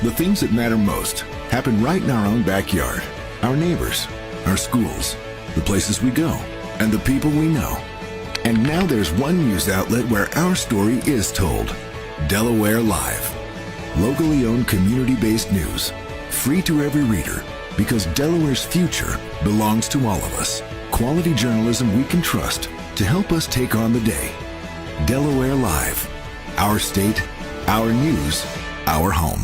The things that matter most happen right in our own backyard. Our neighbors, our schools, the places we go, and the people we know. And now there's one news outlet where our story is told. Delaware Live. Locally owned, community-based news. Free to every reader, because Delaware's future belongs to all of us. Quality journalism we can trust to help us take on the day. Delaware Live. Our state, our news, our home.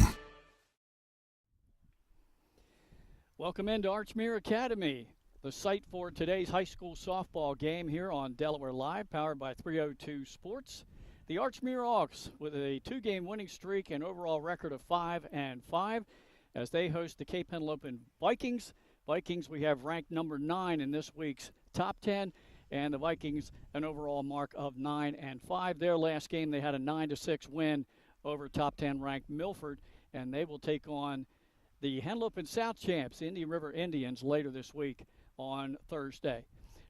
Welcome into Archmere Academy, the site for today's high school softball game here on Delaware Live, powered by 302 Sports. The Archmere Hawks with a 2-game winning streak and overall record of 5-5 as they host the Cape Henlopen Vikings. Vikings we have ranked number 9 in this week's top 10, and the Vikings an overall mark of 9-5. Their last game they had a 9-6 win over top 10 ranked Milford, and they will take on the Henlopen South champs, Indian River Indians, later this week on Thursday.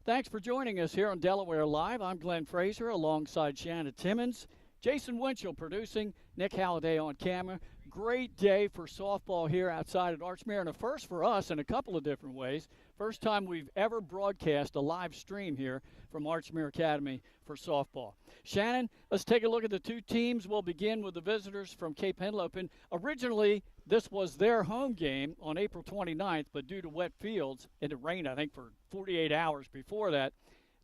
Thanks for joining us here on Delaware Live. I'm Glenn Fraser alongside Shanna Timmons, Jason Winchell producing, Nick Halliday on camera. Great day for softball here outside at Archmere, and a first for us in a couple of different ways. First time we've ever broadcast a live stream here from Archmere Academy for softball. Shannon, let's take a look at the two teams. We'll begin with the visitors from Cape Henlopen. Originally, this was their home game on April 29th, but due to wet fields, it had rained, I think, for 48 hours before that.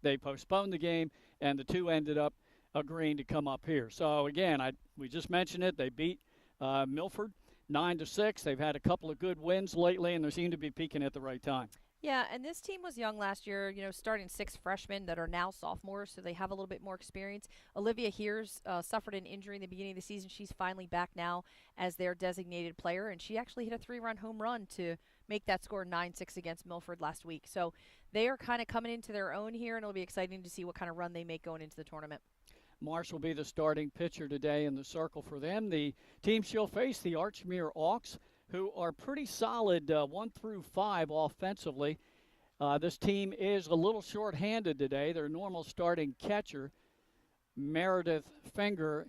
They postponed the game, and the two ended up agreeing to come up here. So, again, we just mentioned it. They beat Milford 9-6. They've had a couple of good wins lately, and they seem to be peaking at the right time. Yeah, and this team was young last year, starting 6 freshmen that are now sophomores, so they have a little bit more experience. Olivia Heers suffered an injury in the beginning of the season. She's finally back now as their designated player, and she actually hit a 3-run home run to make that score 9-6 against Milford last week. So they are kind of coming into their own here, and it'll be exciting to see what kind of run they make going into the tournament. Marsh will be the starting pitcher today in the circle for them. The team she'll face, the Archmere Hawks, who are pretty solid 1 through 5 offensively. This team is a little short-handed today. Their normal starting catcher, Meredith Finger,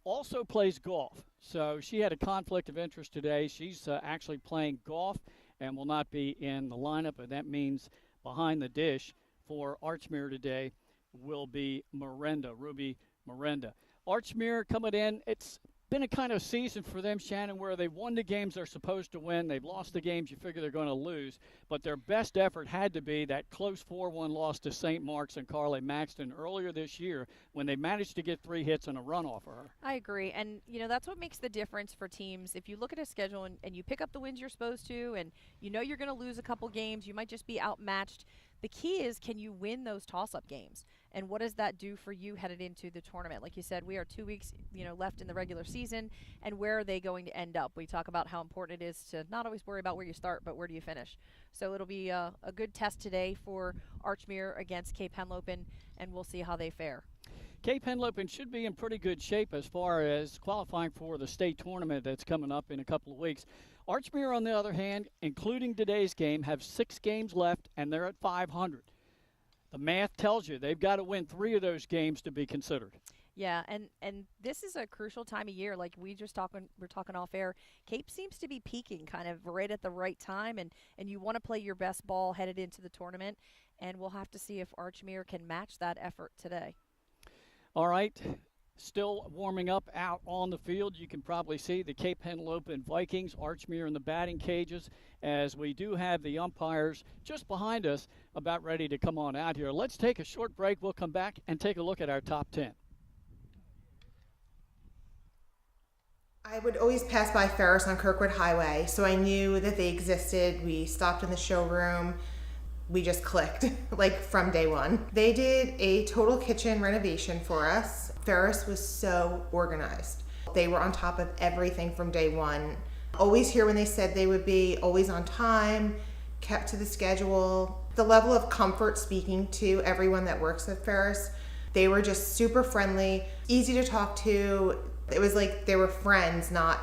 also plays golf. So she had a conflict of interest today. She's actually playing golf and will not be in the lineup, and that means behind the dish for Archmere today will be Ruby Miranda. Archmere coming in, it's been a kind of season for them, Shannon, where they've won the games they're supposed to win. They've lost the games you figure they're going to lose. But their best effort had to be that close 4-1 loss to St. Mark's and Carly Maxton earlier this year when they managed to get 3 hits and a run off of her. I agree. And, that's what makes the difference for teams. If you look at a schedule and you pick up the wins you're supposed to and you're going to lose a couple games, you might just be outmatched. The key is, can you win those toss-up games? And what does that do for you headed into the tournament? Like you said, we are 2 weeks, left in the regular season, and where are they going to end up? We talk about how important it is to not always worry about where you start, but where do you finish? So it'll be a good test today for Archmere against Cape Henlopen, and we'll see how they fare. Cape Henlopen should be in pretty good shape as far as qualifying for the state tournament that's coming up in a couple of weeks. Archmere, on the other hand, including today's game, have 6 games left, and they're at 500. The math tells you they've got to win 3 of those games to be considered. Yeah, and this is a crucial time of year. Like we're talking off air. Cape seems to be peaking kind of right at the right time, and you want to play your best ball headed into the tournament, and we'll have to see if Archmere can match that effort today. All right. Still warming up out on the field. You can probably see the Cape Henlopen Vikings, Archmere in the batting cages, as we do have the umpires just behind us about ready to come on out here. Let's take a short break. We'll come back and take a look at our top 10. I would always pass by Ferris on Kirkwood Highway, so I knew that they existed. We stopped in the showroom. We just clicked, like from day one. They did a total kitchen renovation for us. Ferris was so organized. They were on top of everything from day one. Always here when they said they would be, always on time, kept to the schedule. The level of comfort speaking to everyone that works at Ferris, they were just super friendly, easy to talk to. It was like they were friends, not,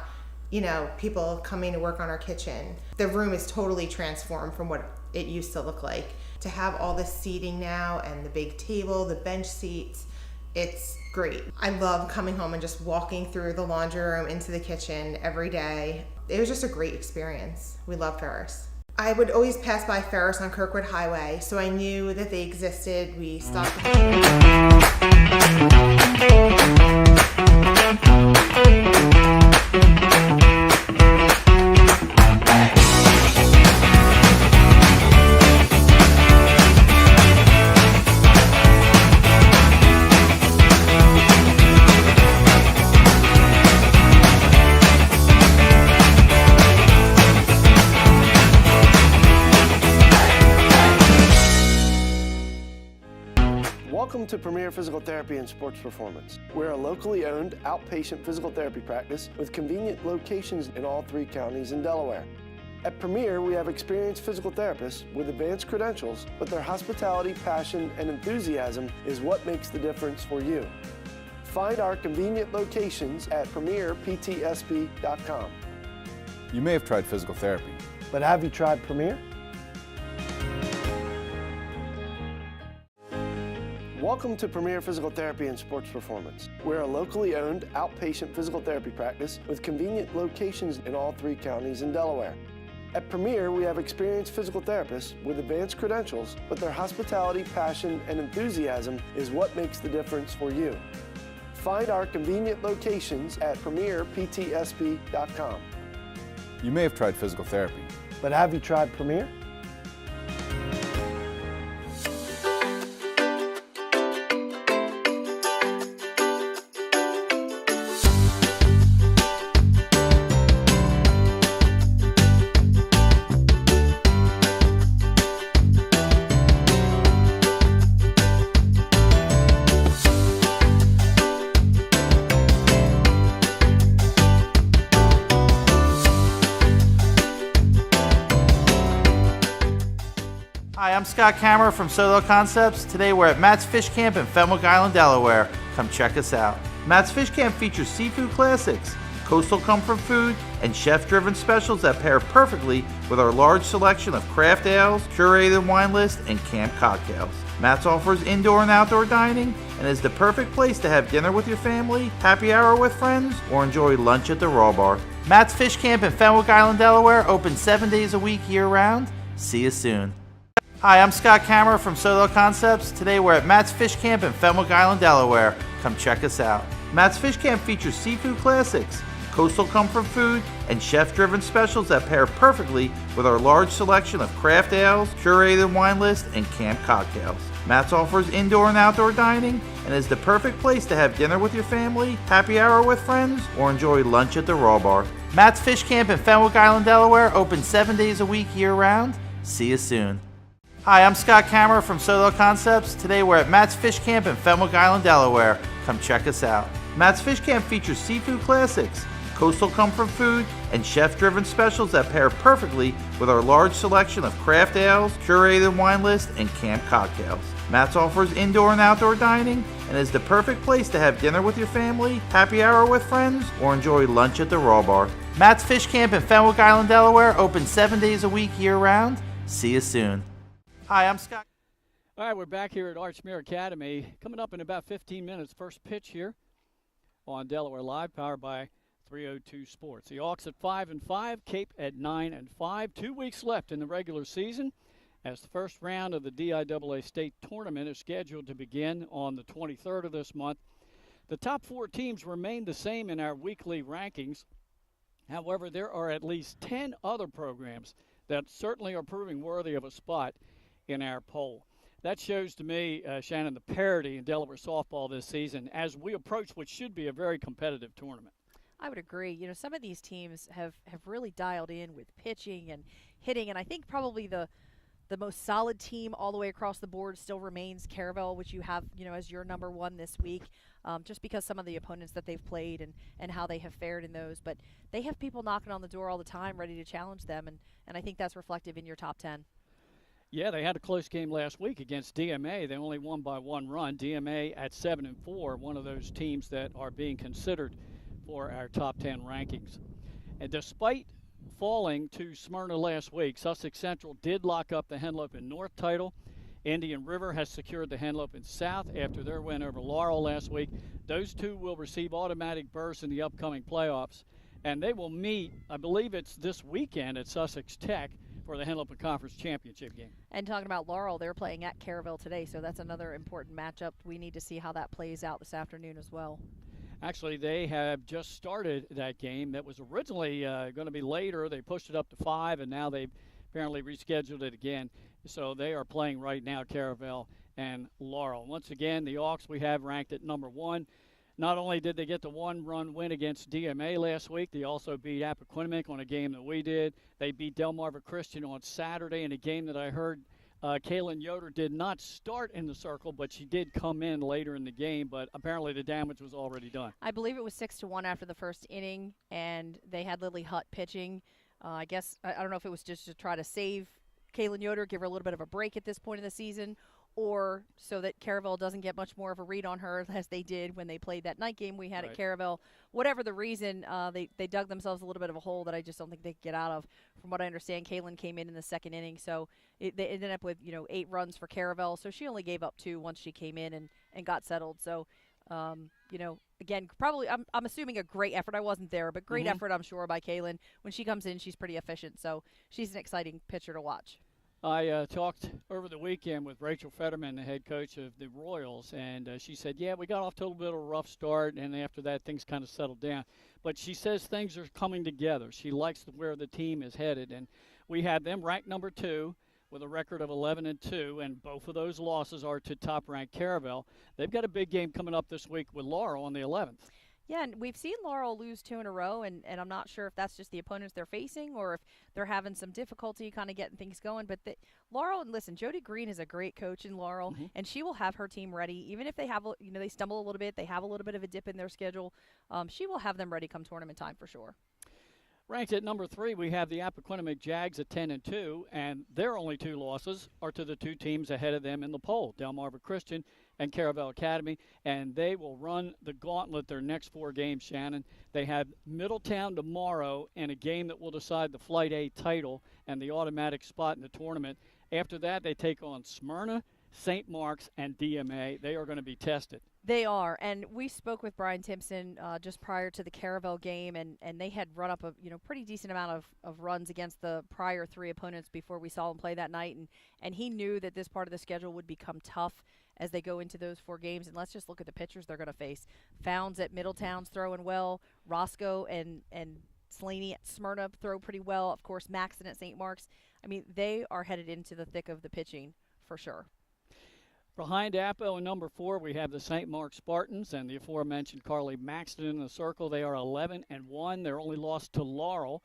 people coming to work on our kitchen. The room is totally transformed from what it used to look like. To have all the seating now and the big table, the bench seats, It's great. I love coming home and just walking through the laundry room into the kitchen every day. It was just a great experience. We love Ferris. I would always pass by Ferris on Kirkwood Highway, so I knew that they existed. We stopped. Welcome to Premier Physical Therapy and Sports Performance. We're a locally owned outpatient physical therapy practice with convenient locations in all 3 counties in Delaware. At Premier, we have experienced physical therapists with advanced credentials, but their hospitality, passion, and enthusiasm is what makes the difference for you. Find our convenient locations at premierptsp.com. You may have tried physical therapy, But have you tried Premier? Welcome to Premier Physical Therapy and Sports Performance. We're a locally owned outpatient physical therapy practice with convenient locations in all 3 counties in Delaware. At Premier, we have experienced physical therapists with advanced credentials, but their hospitality, passion, and enthusiasm is what makes the difference for you. Find our convenient locations at premierptsp.com. you may have tried physical therapy, But have you tried Premier? Hi, I'm Scott Kammerer from Solo Concepts. Today we're at Matt's Fish Camp in Fenwick Island, Delaware. Come check us out. Matt's Fish Camp features seafood classics, coastal comfort food, and chef-driven specials that pair perfectly with our large selection of craft ales, curated wine list, and camp cocktails. Matt's offers indoor and outdoor dining and is the perfect place to have dinner with your family, happy hour with friends, or enjoy lunch at the Raw Bar. Matt's Fish Camp in Fenwick Island, Delaware, open 7 days a week year-round. See you soon. Hi, I'm Scott Kammerer from Solo Concepts. Today we're at Matt's Fish Camp in Fenwick Island, Delaware. Come check us out. Matt's Fish Camp features seafood classics, coastal comfort food, and chef-driven specials that pair perfectly with our large selection of craft ales, curated wine list, and camp cocktails. Matt's offers indoor and outdoor dining and is the perfect place to have dinner with your family, happy hour with friends, or enjoy lunch at the Raw Bar. Matt's Fish Camp in Fenwick Island, Delaware, open 7 days a week year-round. See you soon. Hi, I'm Scott Kammerer from Solo Concepts. Today we're at Matt's Fish Camp in Fenwick Island, Delaware. Come check us out. Matt's Fish Camp features seafood classics, coastal comfort food, and chef-driven specials that pair perfectly with our large selection of craft ales, curated wine list, and camp cocktails. Matt's offers indoor and outdoor dining and is the perfect place to have dinner with your family, happy hour with friends, or enjoy lunch at the Raw Bar. Matt's Fish Camp in Fenwick Island, Delaware, open 7 days a week year-round. See you soon. Hi, I'm Scott. All right, we're back here at Archmere Academy. Coming up in about 15 minutes, first pitch here on Delaware Live, powered by 302 Sports. The Hawks at 5-5, Cape at 9-5. 2 weeks left in the regular season as the first round of the DIAA state tournament is scheduled to begin on the 23rd of this month. The top 4 teams remain the same in our weekly rankings. However, there are at least 10 other programs that certainly are proving worthy of a spot in our poll. That shows to me, Shannon, the parity in Delaware softball this season as we approach what should be a very competitive tournament. I would agree. You know, some of these teams have really dialed in with pitching and hitting, and I think probably the most solid team all the way across the board still remains Caravel, which you have, you know, as your number 1 this week, just because some of the opponents that they've played and how they have fared in those. But they have people knocking on the door all the time ready to challenge them, and I think that's reflective in your top 10. Yeah, they had a close game last week against DMA. They only won by 1 run. DMA at 7-4, one of those teams that are being considered for our top 10 rankings. And despite falling to Smyrna last week, Sussex Central did lock up the Henlopen North title Indian River has secured the Henlopen South after their win over Laurel last week. Those two will receive automatic berths in the upcoming playoffs, and they will meet, I believe it's this weekend at Sussex Tech for the Henlopen Conference Championship game. And talking about Laurel, they're playing at Caravelle today, so that's another important matchup. We need to see how that plays out this afternoon as well. Actually, they have just started that game. That was originally going to be later. They pushed it up to 5, and now they've apparently rescheduled it again. So they are playing right now, Caravelle and Laurel. Once again, the Hawks we have ranked at number 1. Not only did they get the one-run win against DMA last week, they also beat Appoquinimink on a game that we did. They beat Delmarva Christian on Saturday in a game that I heard Kaylin Yoder did not start in the circle, but she did come in later in the game, but apparently the damage was already done. I believe it was 6-1 after the first inning, and they had Lily Hutt pitching. I guess, I don't know if it was just to try to save Kaylin Yoder, give her a little bit of a break at this point in the season, or so that Caravelle doesn't get much more of a read on her as they did when they played that night game we had at Caravelle. Whatever the reason, they dug themselves a little bit of a hole that I just don't think they could get out of. From what I understand, Kaylin came in the second inning, so they ended up with 8 runs for Caravelle, so she only gave up 2 once she came in and got settled. So, again, probably I'm assuming a great effort. I wasn't there, but great effort, I'm sure, by Kaylin. When she comes in, she's pretty efficient, so she's an exciting pitcher to watch. I talked over the weekend with Rachel Fetterman, the head coach of the Royals, and she said, yeah, we got off to a little bit of a rough start, and after that things kind of settled down. But she says things are coming together. She likes where the team is headed, and we had them ranked number 2 with a record of 11-2, and both of those losses are to top-ranked Caravelle. They've got a big game coming up this week with Laurel on the 11th. Yeah, and we've seen Laurel lose 2 in a row, and I'm not sure if that's just the opponents they're facing or if they're having some difficulty kind of getting things going. But Laurel, and listen, Jody Green is a great coach in Laurel, and she will have her team ready. Even if they have, they stumble a little bit, they have a little bit of a dip in their schedule, she will have them ready come tournament time for sure. Ranked at number 3, we have the Appoquinimink Jags at 10-2, and their only 2 losses are to the 2 teams ahead of them in the poll, Delmarva Christian and Caravelle Academy, and they will run the gauntlet their next 4 games, Shannon. They have Middletown tomorrow in a game that will decide the Flight A title and the automatic spot in the tournament. After that, they take on Smyrna, St. Mark's, and DMA. They are going to be tested. They are, and we spoke with Brian Timpson just prior to the Caravelle game, and they had run up a pretty decent amount of runs against the prior 3 opponents before we saw them play that night, and he knew that this part of the schedule would become tough as they go into those 4 games. And let's just look at the pitchers they're going to face. Founds at Middletown's throwing well. Roscoe and Slaney at Smyrna throw pretty well. Of course, Maxton at St. Mark's. I mean, they are headed into the thick of the pitching for sure. Behind Appo in number 4, we have the St. Mark's Spartans and the aforementioned Carly Maxton in the circle. They are 11-1. They're only lost to Laurel.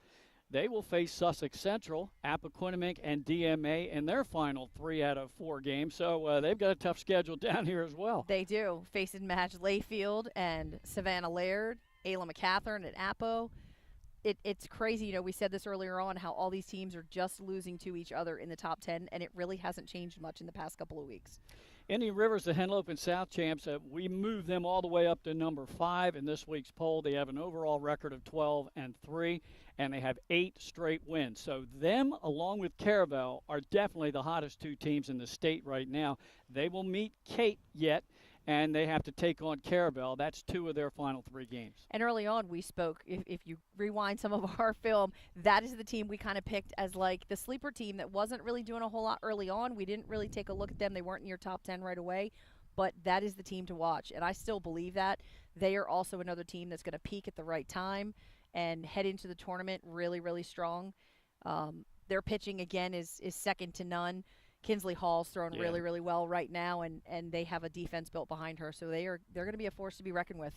They will face Sussex Central, Appoquinimink, and DMA in their final 3 out of 4 games. So they've got a tough schedule down here as well. They do. Facing Madge Layfield and Savannah Laird, Ayla McCathern at Appo. It's crazy. We said this earlier on, how all these teams are just losing to each other in the top 10, and it really hasn't changed much in the past couple of weeks. Indian River's the Henlopen South champs. We moved them all the way up to number 5 in this week's poll. They have an overall record of 12-3, and they have 8 straight wins. So them, along with Caravelle, are definitely the hottest 2 teams in the state right now. They will meet Kate yet, and they have to take on Caravelle. That's 2 of their final 3 games. And early on we spoke, if you rewind some of our film, that is the team we kind of picked as like the sleeper team that wasn't really doing a whole lot early on. We didn't really take a look at them. They weren't in your top 10 right away, but that is the team to watch. And I still believe that. They are also another team that's going to peak at the right time and head into the tournament really, really strong. Their pitching, again, is second to none. Kinsley Hall's throwing really, really well right now, and they have a defense built behind her. So they're going to be a force to be reckoned with.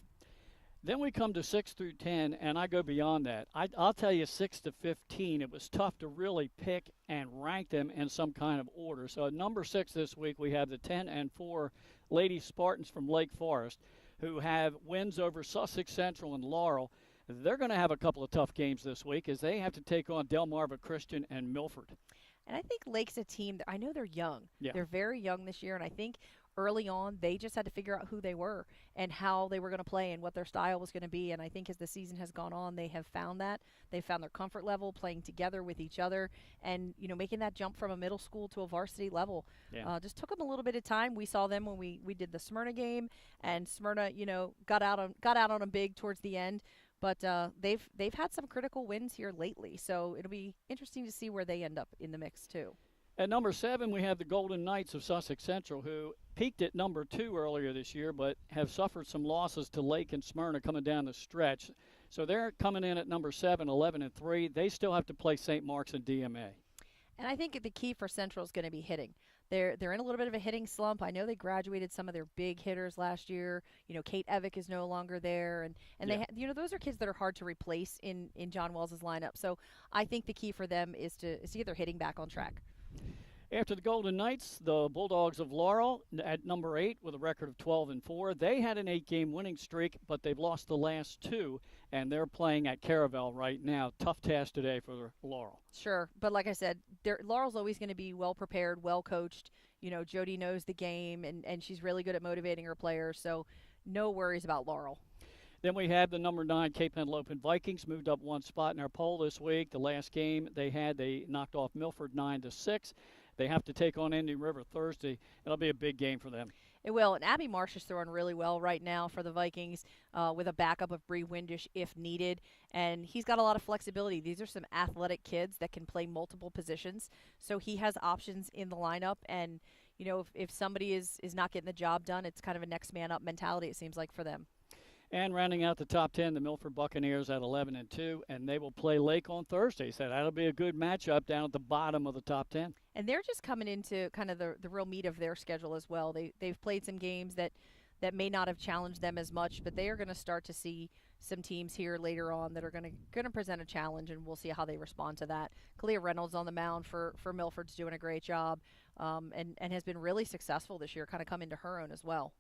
Then we come to 6 through 10, and I go beyond that. I'll tell you 6 to 15, it was tough to really pick and rank them in some kind of order. So at number 6 this week, we have the 10-4 Lady Spartans from Lake Forest, who have wins over Sussex Central and Laurel. They're going to have a couple of tough games this week as they have to take on Delmarva Christian and Milford. And I think Lake's a team that I know they're young. Yeah. They're very young this year, and I think early on, they just had to figure out who they were and how they were going to play and what their style was going to be. And I think as the season has gone on, they have found that. They've found their comfort level playing together with each other and, making that jump from a middle school to a varsity level. Just took them a little bit of time. We saw them when we did the Smyrna game, and Smyrna, got out on them big towards the end. But they've had some critical wins here lately, so it'll be interesting to see where they end up in the mix too. At number 7, we have the Golden Knights of Sussex Central, who peaked at number 2 earlier this year, but have suffered some losses to Lake and Smyrna coming down the stretch. So they're coming in at number 7, 11-3. They still have to play St. Mark's and DMA. And I think the key for Central is going to be hitting. They're in a little bit of a hitting slump. I know they graduated some of their big hitters last year. Kate Evick is no longer there, and they those are kids that are hard to replace in John Wells's lineup. So I think the key for them is to get their hitting back on track. After the Golden Knights, the Bulldogs of Laurel at number 8 with a record of 12-4. They had an 8-game winning streak, but they've lost the last 2, and they're playing at Caravel right now. Tough task today for Laurel. Sure, but like I said, Laurel's always going to be well prepared, well coached. Jody knows the game, and she's really good at motivating her players, so no worries about Laurel. Then we have the number 9 Cape Henlopen Vikings, moved up 1 spot in our poll this week. The last game they knocked off Milford 9-6. They have to take on Indian River Thursday. It'll be a big game for them. It will. And Abby Marsh is throwing really well right now for the Vikings with a backup of Bree Windish if needed. And he's got a lot of flexibility. These are some athletic kids that can play multiple positions. So he has options in the lineup. And, if somebody is not getting the job done, it's kind of a next man up mentality, it seems like, for them. And rounding out the top 10, the Milford Buccaneers at 11-2, and they will play Lake on Thursday. So that'll be a good matchup down at the bottom of the top 10. And they're just coming into kind of the real meat of their schedule as well. They've played some games that may not have challenged them as much, but they are going to start to see some teams here later on that are going to present a challenge, and we'll see how they respond to that. Kalia Reynolds on the mound for Milford's doing a great job, and has been really successful this year, kind of come into her own as well.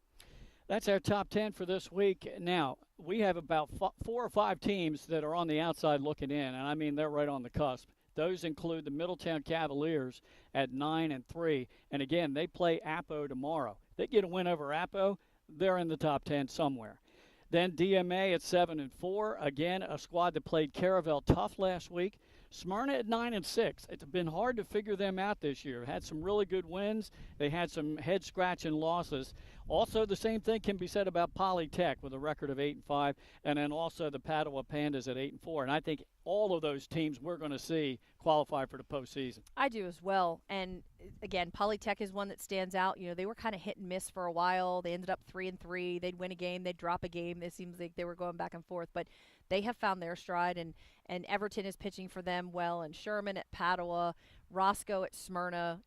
That's our top 10 for this week. Now, we have about 4 or 5 teams that are on the outside looking in, and I mean they're right on the cusp. Those include the Middletown Cavaliers at 9-3, and again, they play Appo tomorrow. They get a win over Appo, they're in the top 10 somewhere. Then DMA at 7-4, again, a squad that played Caravel tough last week. Smyrna at 9-6. It's been hard to figure them out this year. Had some really good wins. They had some head-scratching losses. Also, the same thing can be said about Polytech with a record of 8-5, and then also the Padua Pandas at 8-4. And I think all of those teams we're going to see qualify for the postseason. I do as well. And again, Polytech is one that stands out. They were kind of hit and miss for a while. They ended up 3-3. They'd win a game, they'd drop a game. It seems like they were going back and forth, but they have found their stride, and Everton is pitching for them well, and Sherman at Padua, Roscoe at Smyrna.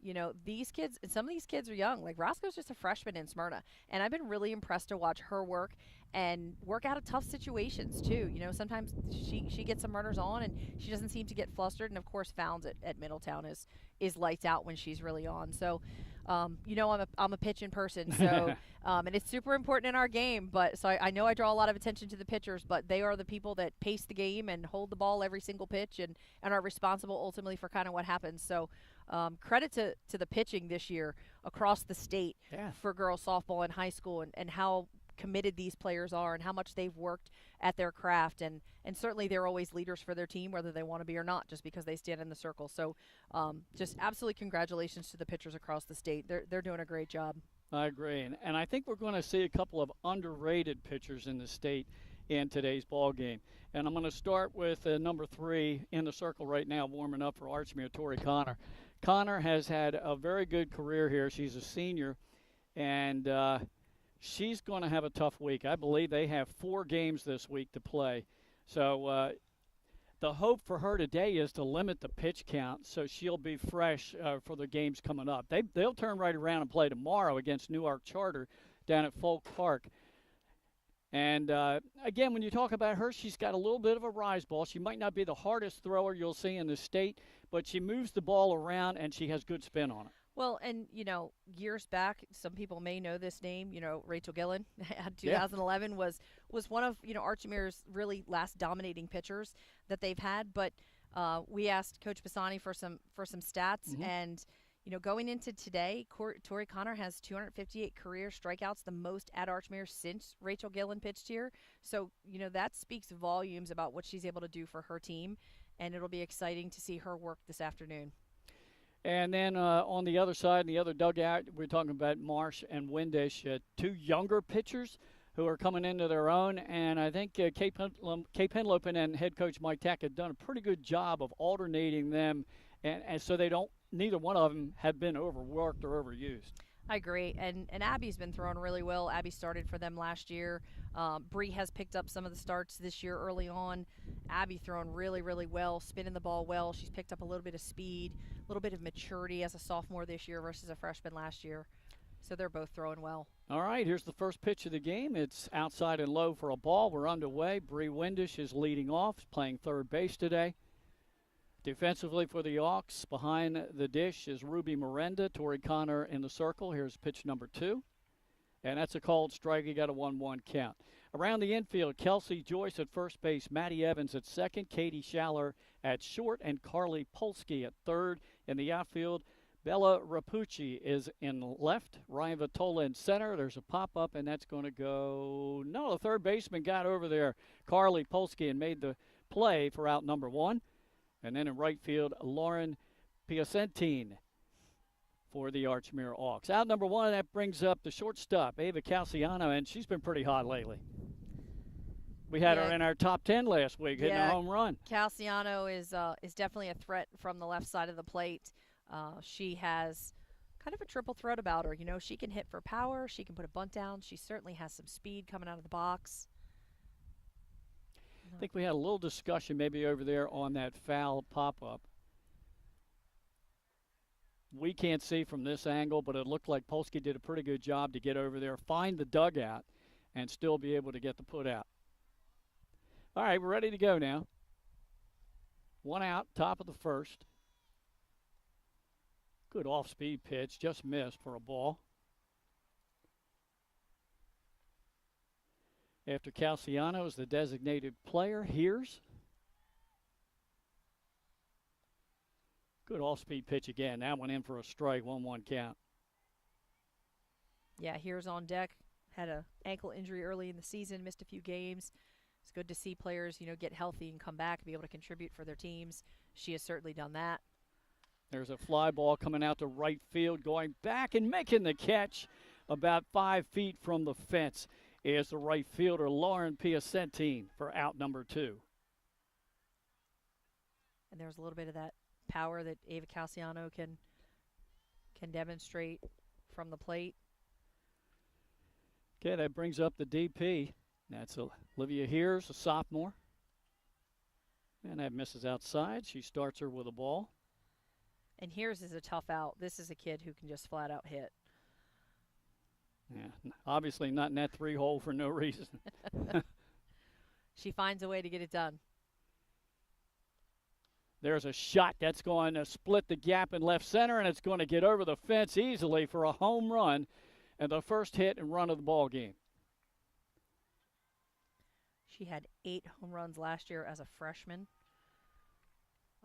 These kids, and some of these kids are young. Like Roscoe's just a freshman in Smyrna, and I've been really impressed to watch her work out of tough situations too. Sometimes she gets some runners on, and she doesn't seem to get flustered. And of course, Founds at Middletown is lights out when she's really on. So, I'm a pitching person, so and it's super important in our game. But so I know I draw a lot of attention to the pitchers, but they are the people that pace the game and hold the ball every single pitch, and are responsible ultimately for kind of what happens. So credit to the pitching this year across the state for girls softball in high school, and how committed these players are and how much they've worked at their craft, and certainly they're always leaders for their team, whether they want to be or not, just because they stand in the circle. So just absolutely congratulations to the pitchers across the state. They're doing a great job. I agree, and I think we're going to see a couple of underrated pitchers in the state in today's ball game. And I'm going to start with number 3 in the circle right now, warming up for Archmere, Tori Connor. Connor has had a very good career here. She's a senior, and she's going to have a tough week. I believe they have 4 games this week to play. So the hope for her today is to limit the pitch count so she'll be fresh for the games coming up. They'll turn right around and play tomorrow against Newark Charter down at Folk Park. And, again, when you talk about her, she's got a little bit of a rise ball. She might not be the hardest thrower you'll see in the state, but she moves the ball around and she has good spin on it. Well, and, years back, some people may know this name, Rachel Gillen, 2011 was one of, Archmere's really last dominating pitchers that they've had. But we asked Coach Pisani for some stats, and, Going into today, Tori Connor has 258 career strikeouts, the most at Archmere since Rachel Gillen pitched here. So, that speaks volumes about what she's able to do for her team, and it'll be exciting to see her work this afternoon. And then on the other side, in the other dugout, we're talking about Marsh and Windish, two younger pitchers who are coming into their own. And I think Cape Henlopen and head coach Mike Tack have done a pretty good job of alternating them, and so neither one of them have been overworked or overused. I agree, and Abby's been throwing really well. Abby started for them last year. Bree has picked up some of the starts this year early on. Abby throwing really, really well, spinning the ball well. She's picked up a little bit of speed, a little bit of maturity as a sophomore this year versus a freshman last year. So they're both throwing well. All right, here's the first pitch of the game. It's outside and low for a ball. We're underway. Bree Windish is leading off, playing third base today. Defensively for the Hawks, behind the dish is Ruby Miranda. Tori Connor in the circle. Here's pitch number 2. And that's a called strike. You got a 1-1 count. Around the infield, Kelsey Joyce at first base, Maddie Evans at second, Katie Schaller at short, and Carly Polsky at third. In the outfield, Bella Rapucci is in left, Ryan Vitola in center. There's a pop-up, and that's going to go. No, the third baseman got over there, Carly Polsky, and made the play for out number 1. And then in right field, Lauren Piacentine for the Archmere Hawks. Out number 1, that brings up the shortstop, Ava Calciano, and she's been pretty hot lately. We had her in our top 10 last week, hitting a home run. Calciano is definitely a threat from the left side of the plate. She has kind of a triple threat about her. She can hit for power. She can put a bunt down. She certainly has some speed coming out of the box. I think we had a little discussion maybe over there on that foul pop-up. We can't see from this angle, but it looked like Polsky did a pretty good job to get over there, find the dugout, and still be able to get the put out. All right, we're ready to go now. 1 out, top of the first. Good off-speed pitch, just missed for a ball. After Calciano is the designated player, here's. Good off-speed pitch again. That one in for a strike, 1-1 count. Yeah, here's on deck. Had an ankle injury early in the season, missed a few games. It's good to see players, get healthy and come back and be able to contribute for their teams. She has certainly done that. There's a fly ball coming out to right field, going back and making the catch about 5 feet from the fence is the right fielder, Lauren Piacentine, for out number 2. And there's a little bit of that power that Ava Calciano can demonstrate from the plate. Okay, that brings up the DP. That's Olivia Heers, a sophomore. And that misses outside. She starts her with a ball. And Heers is a tough out. This is a kid who can just flat out hit. Yeah, obviously not in that 3-hole for no reason. She finds a way to get it done. There's a shot that's going to split the gap in left center, and it's going to get over the fence easily for a home run and the first hit and run of the ball game. She had 8 home runs last year as a freshman.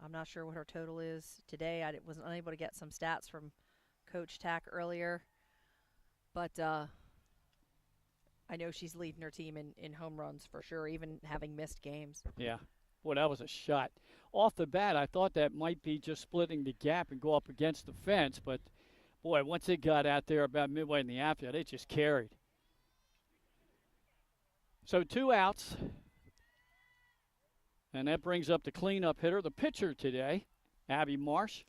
I'm not sure what her total is today. I was unable to get some stats from Coach Tack earlier. But I know she's leading her team in home runs for sure, even having missed games. Yeah. Boy, that was a shot. Off the bat, I thought that might be just splitting the gap and go up against the fence. But, boy, once it got out there about midway in the outfield, it just carried. So 2 outs. And that brings up the cleanup hitter, the pitcher today, Abby Marsh.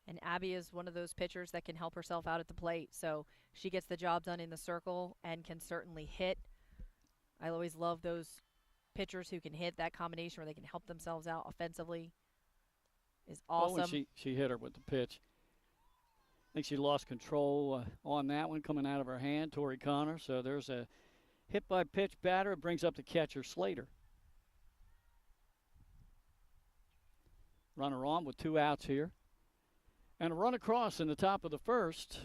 And Abby is one of those pitchers that can help herself out at the plate. So she gets the job done in the circle and can certainly hit. I always love those pitchers who can hit. That combination where they can help themselves out offensively is awesome. Oh, and she hit her with the pitch. I think she lost control on that one coming out of her hand, Tori Connor. So there's a hit by pitch batter. It brings up the catcher, Slater. Runner on with 2 outs here. And a run across in the top of the first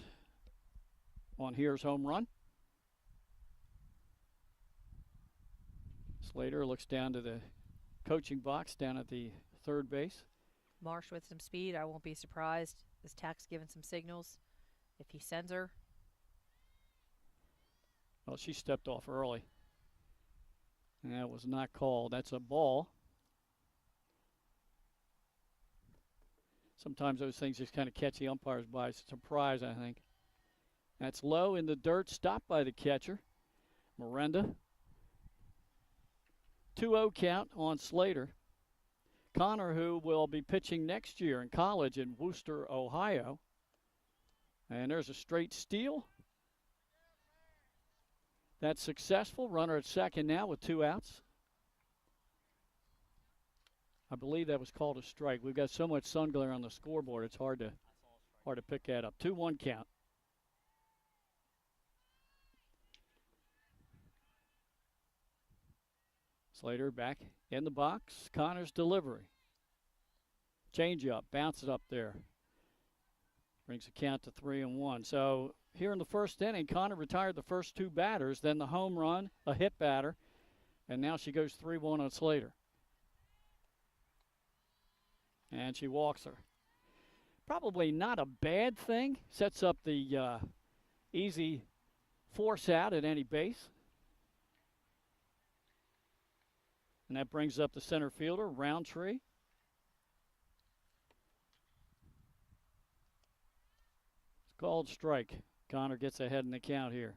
on Here's home run. Slater looks down to the coaching box down at the third base. Marsh with some speed. I won't be surprised. This Tack's giving some signals if he sends her. Well, she stepped off early. And that was not called. That's a ball. Sometimes those things just kind of catch the umpires by surprise, I think. That's low in the dirt, stopped by the catcher, Miranda. 2-0 count on Slater. Connor, who will be pitching next year in college in Wooster, Ohio. And there's a straight steal. That's successful. Runner at second now with 2 outs. I believe that was called a strike. We've got so much sun glare on the scoreboard, it's hard to pick that up. 2-1 count. Slater back in the box. Connor's delivery. Change up, bounces up there. Brings the count to 3-1. So here in the first inning, Connor retired the first 2 batters, then the home run, a hit batter, and now she goes 3-1 on Slater. And she walks her. Probably not a bad thing. Sets up the easy force out at any base. And that brings up the center fielder, Roundtree. It's called strike. Connor gets ahead in the count here.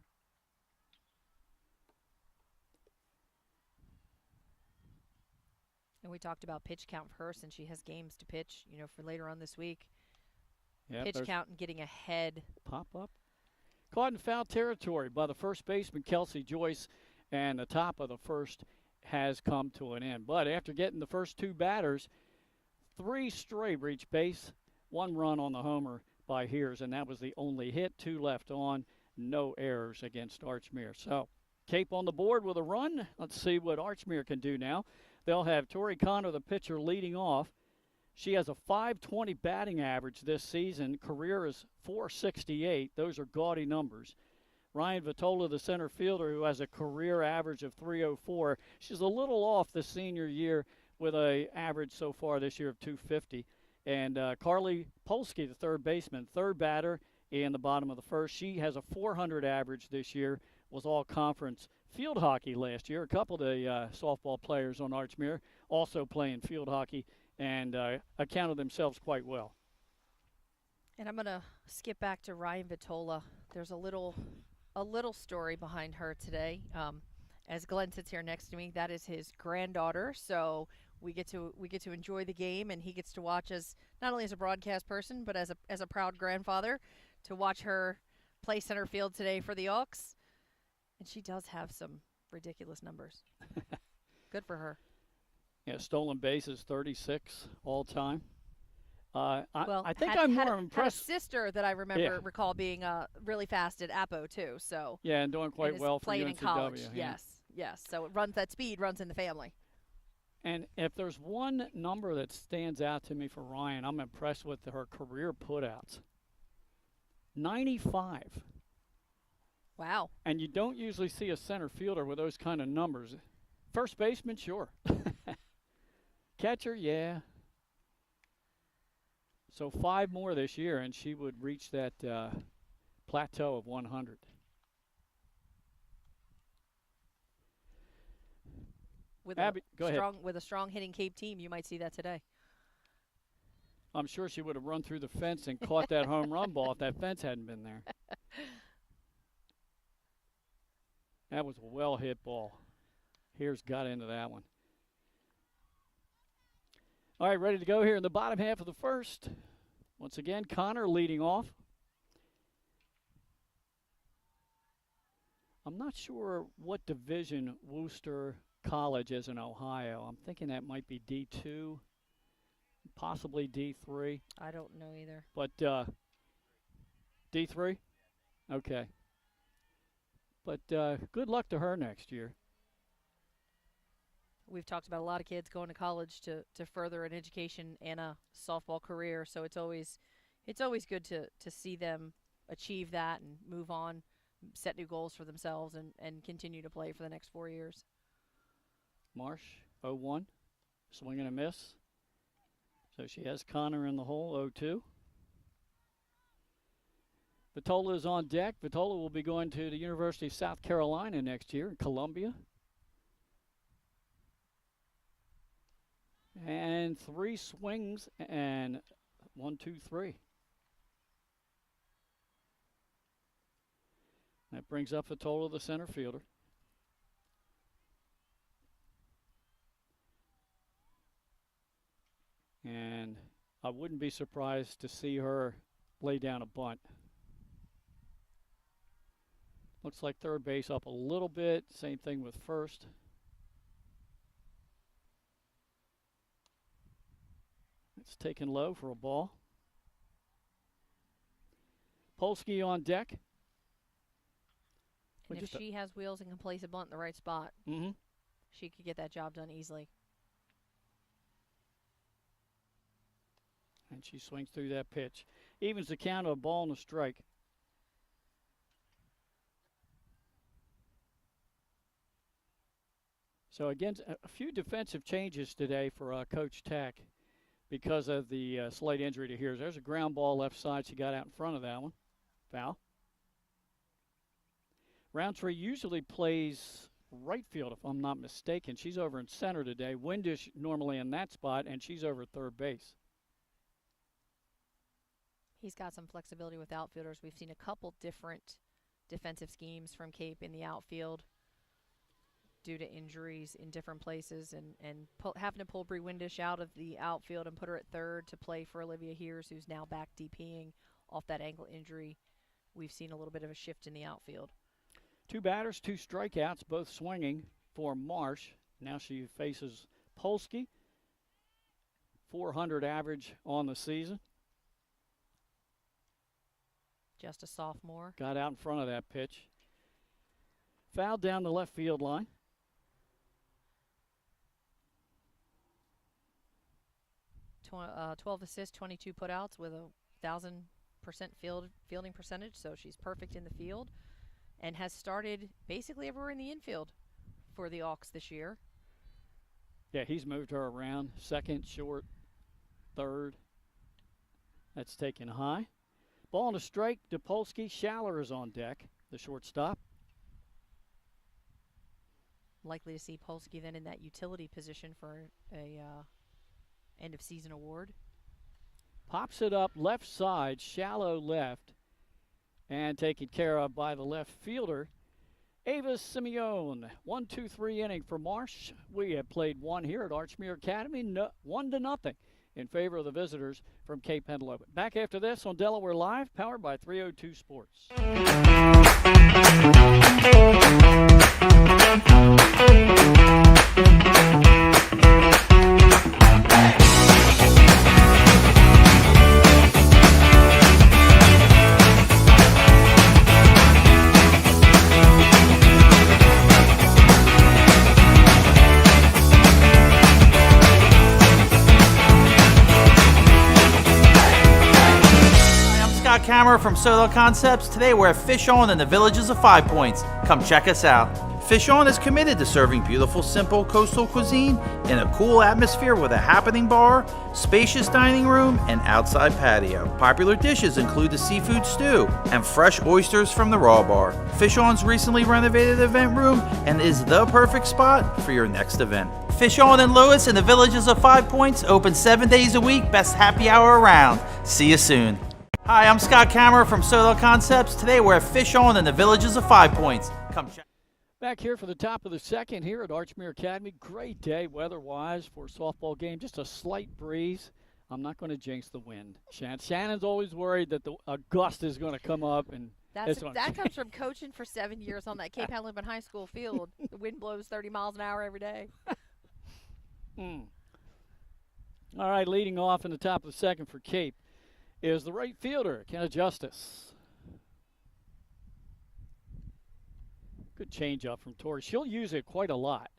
And we talked about pitch count for her since she has games to pitch, for later on this week. Yep, pitch count and getting ahead. Pop up. Caught in foul territory by the first baseman, Kelsey Joyce, and the top of the first has come to an end. But after getting the first 2 batters, 3 straight reach base, 1 run on the homer by Hears, and that was the only hit. 2 left on, no errors against Archmere. So Cape on the board with a run. Let's see what Archmere can do now. They'll have Tori Connor, the pitcher, leading off. She has a .520 batting average this season. Career is .468. Those are gaudy numbers. Ryan Vitola, the center fielder, who has a career average of .304. She's a little off the senior year with an average so far this year of .250. And Carly Polsky, the third baseman, third batter in the bottom of the first. She has a .400 average this year, was all-conference field hockey last year. A couple of the softball players on Archmere also playing field hockey and accounted themselves quite well. And I'm going to skip back to Ryan Vitola. There's a little story behind her today. As Glenn sits here next to me, that is his granddaughter. So we get to enjoy the game, and he gets to watch as not only as a broadcast person, but as a proud grandfather, to watch her play center field today for the Auks. And she does have some ridiculous numbers. Good for her. Yeah, stolen bases 36 all time. I think had, I'm had more a, impressed. Had a sister that I recall being really fast at Apo too. So yeah, and doing quite well for playing UNCW. in college. Yeah. Yes. So that speed runs in the family. And if there's one number that stands out to me for Ryan, I'm impressed with her career putouts. 95. Wow. And you don't usually see a center fielder with those kind of numbers. First baseman, sure. Catcher, yeah. So 5 more this year, and she would reach that plateau of 100. With Abby, go ahead. With a strong hitting Cape team, you might see that today. I'm sure she would have run through the fence and caught that home run ball if that fence hadn't been there. That was a well-hit ball. Here's got into that one. All right, ready to go here in the bottom half of the first. Once again, Connor leading off. I'm not sure what division Wooster College is in Ohio. I'm thinking that might be D2, possibly D3. I don't know either. But D3? Okay. But good luck to her next year. We've talked about a lot of kids going to college to further an education and a softball career, so it's always good to see them achieve that and move on, set new goals for themselves, and continue to play for the next 4 years. Marsh, 0-1, swing and a miss. So she has Connor in the hole, 0-2. Vitola is on deck. Vitola will be going to the University of South Carolina next year in Columbia. And 3 swings and 1, 2, 3. That brings up Vitola, the center fielder. And I wouldn't be surprised to see her lay down a bunt. Looks like third base up a little bit. Same thing with first. It's taken low for a ball. Polsky on deck. And if she has wheels and can place a bunt in the right spot, she could get that job done easily. And she swings through that pitch. Evens the count of a ball and a strike. So again, a few defensive changes today for Coach Tack because of the slight injury to Hears. There's a ground ball left side. She got out in front of that one. Foul. Roundtree usually plays right field, if I'm not mistaken. She's over in center today. Windish normally in that spot, and she's over third base. He's got some flexibility with outfielders. We've seen a couple different defensive schemes from Cape in the outfield due to injuries in different places, and having to pull Bree Windish out of the outfield and put her at third to play for Olivia Hears, who's now back DPing off that ankle injury. We've seen a little bit of a shift in the outfield. 2 batters, 2 strikeouts, both swinging for Marsh. Now she faces Polsky. 400 average on the season. Just a sophomore. Got out in front of that pitch. Fouled down the left field line. Tw 12 assists, 22 putouts with a 1,000% fielding percentage, so she's perfect in the field and has started basically everywhere in the infield for the Auks this year. Yeah, he's moved her around. Second, short, third. That's taken high. Ball and a strike to Polsky. Schaller is on deck, the shortstop. Likely to see Polsky then in that utility position for a end-of-season award. Pops it up left side, shallow left, and taken care of by the left fielder, Ava Simeone. 1-2-3 inning for Marsh. We have played one here at Archmere Academy, 1-0 in favor of the visitors from Cape Henlopen. Back after this on Delaware Live, powered by 302 Sports. Camera from Solo Concepts. Today we're at Fish On in the Villages of 5 Points. Come check us out. Fish On is committed to serving beautiful, simple coastal cuisine in a cool atmosphere with a happening bar, spacious dining room, and outside patio. Popular dishes include the seafood stew and fresh oysters from the raw bar. Fish On's recently renovated event room and is the perfect spot for your next event. Fish On in Lewis in the Villages of 5 Points, open 7 days a week, best happy hour around. See you soon. Hi, I'm Scott Kammerer from Solo Concepts. Today we're at Fish On in the Villages of 5 Points. Come check. Back here for the top of the second here at Archmere Academy. Great day weather-wise for a softball game. Just a slight breeze. I'm not going to jinx the wind. Shannon's always worried that a gust is going to come up. And that comes from coaching for 7 years on that Cape Henlopen High School field. The wind blows 30 miles an hour every day. All right, leading off in the top of the second for Cape is the right fielder, Kenna Justice. Good changeup from Tori. She'll use it quite a lot.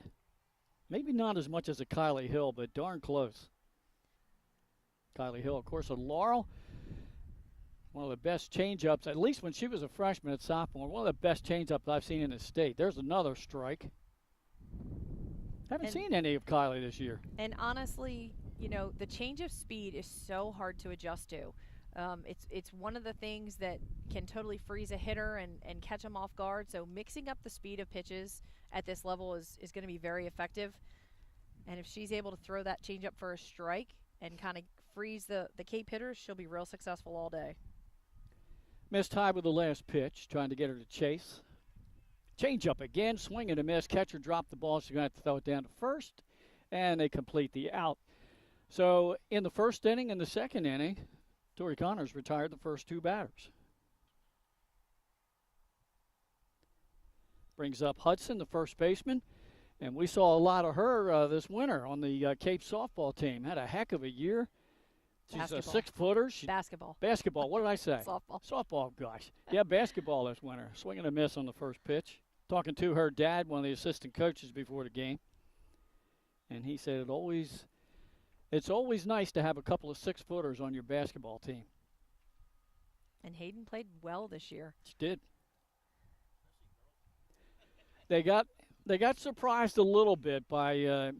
Maybe not as much as a Kylie Hill, but darn close. Kylie Hill, of course, a Laurel. One of the best changeups, at least when she was a freshman at sophomore, one of the best changeups I've seen in the state. There's another strike. Haven't seen any of Kylie this year. And honestly, you know, the change of speed is so hard to adjust to. It's one of the things that can totally freeze a hitter and catch them off guard. So mixing up the speed of pitches at this level is going to be very effective. And if she's able to throw that changeup for a strike and kind of freeze the Cape hitters, she'll be real successful all day. Missed high with the last pitch, trying to get her to chase. Change up again, swing and a miss. Catcher dropped the ball. She's going to have to throw it down to first, and they complete the out. So in the first inning and the second inning, Tori Connors retired the first two batters. Brings up Hudson, the first baseman, and we saw a lot of her this winter on the Cape softball team. Had a heck of a year. She's a 6-footer. Basketball. Basketball. What did I say? Softball. Softball, gosh. Yeah, basketball this winter. Swing and a miss on the first pitch. Talking to her dad, one of the assistant coaches before the game, and he said it's always nice to have a couple of 6-footers on your basketball team. And Hayden played well this year. She did. They got surprised a little bit by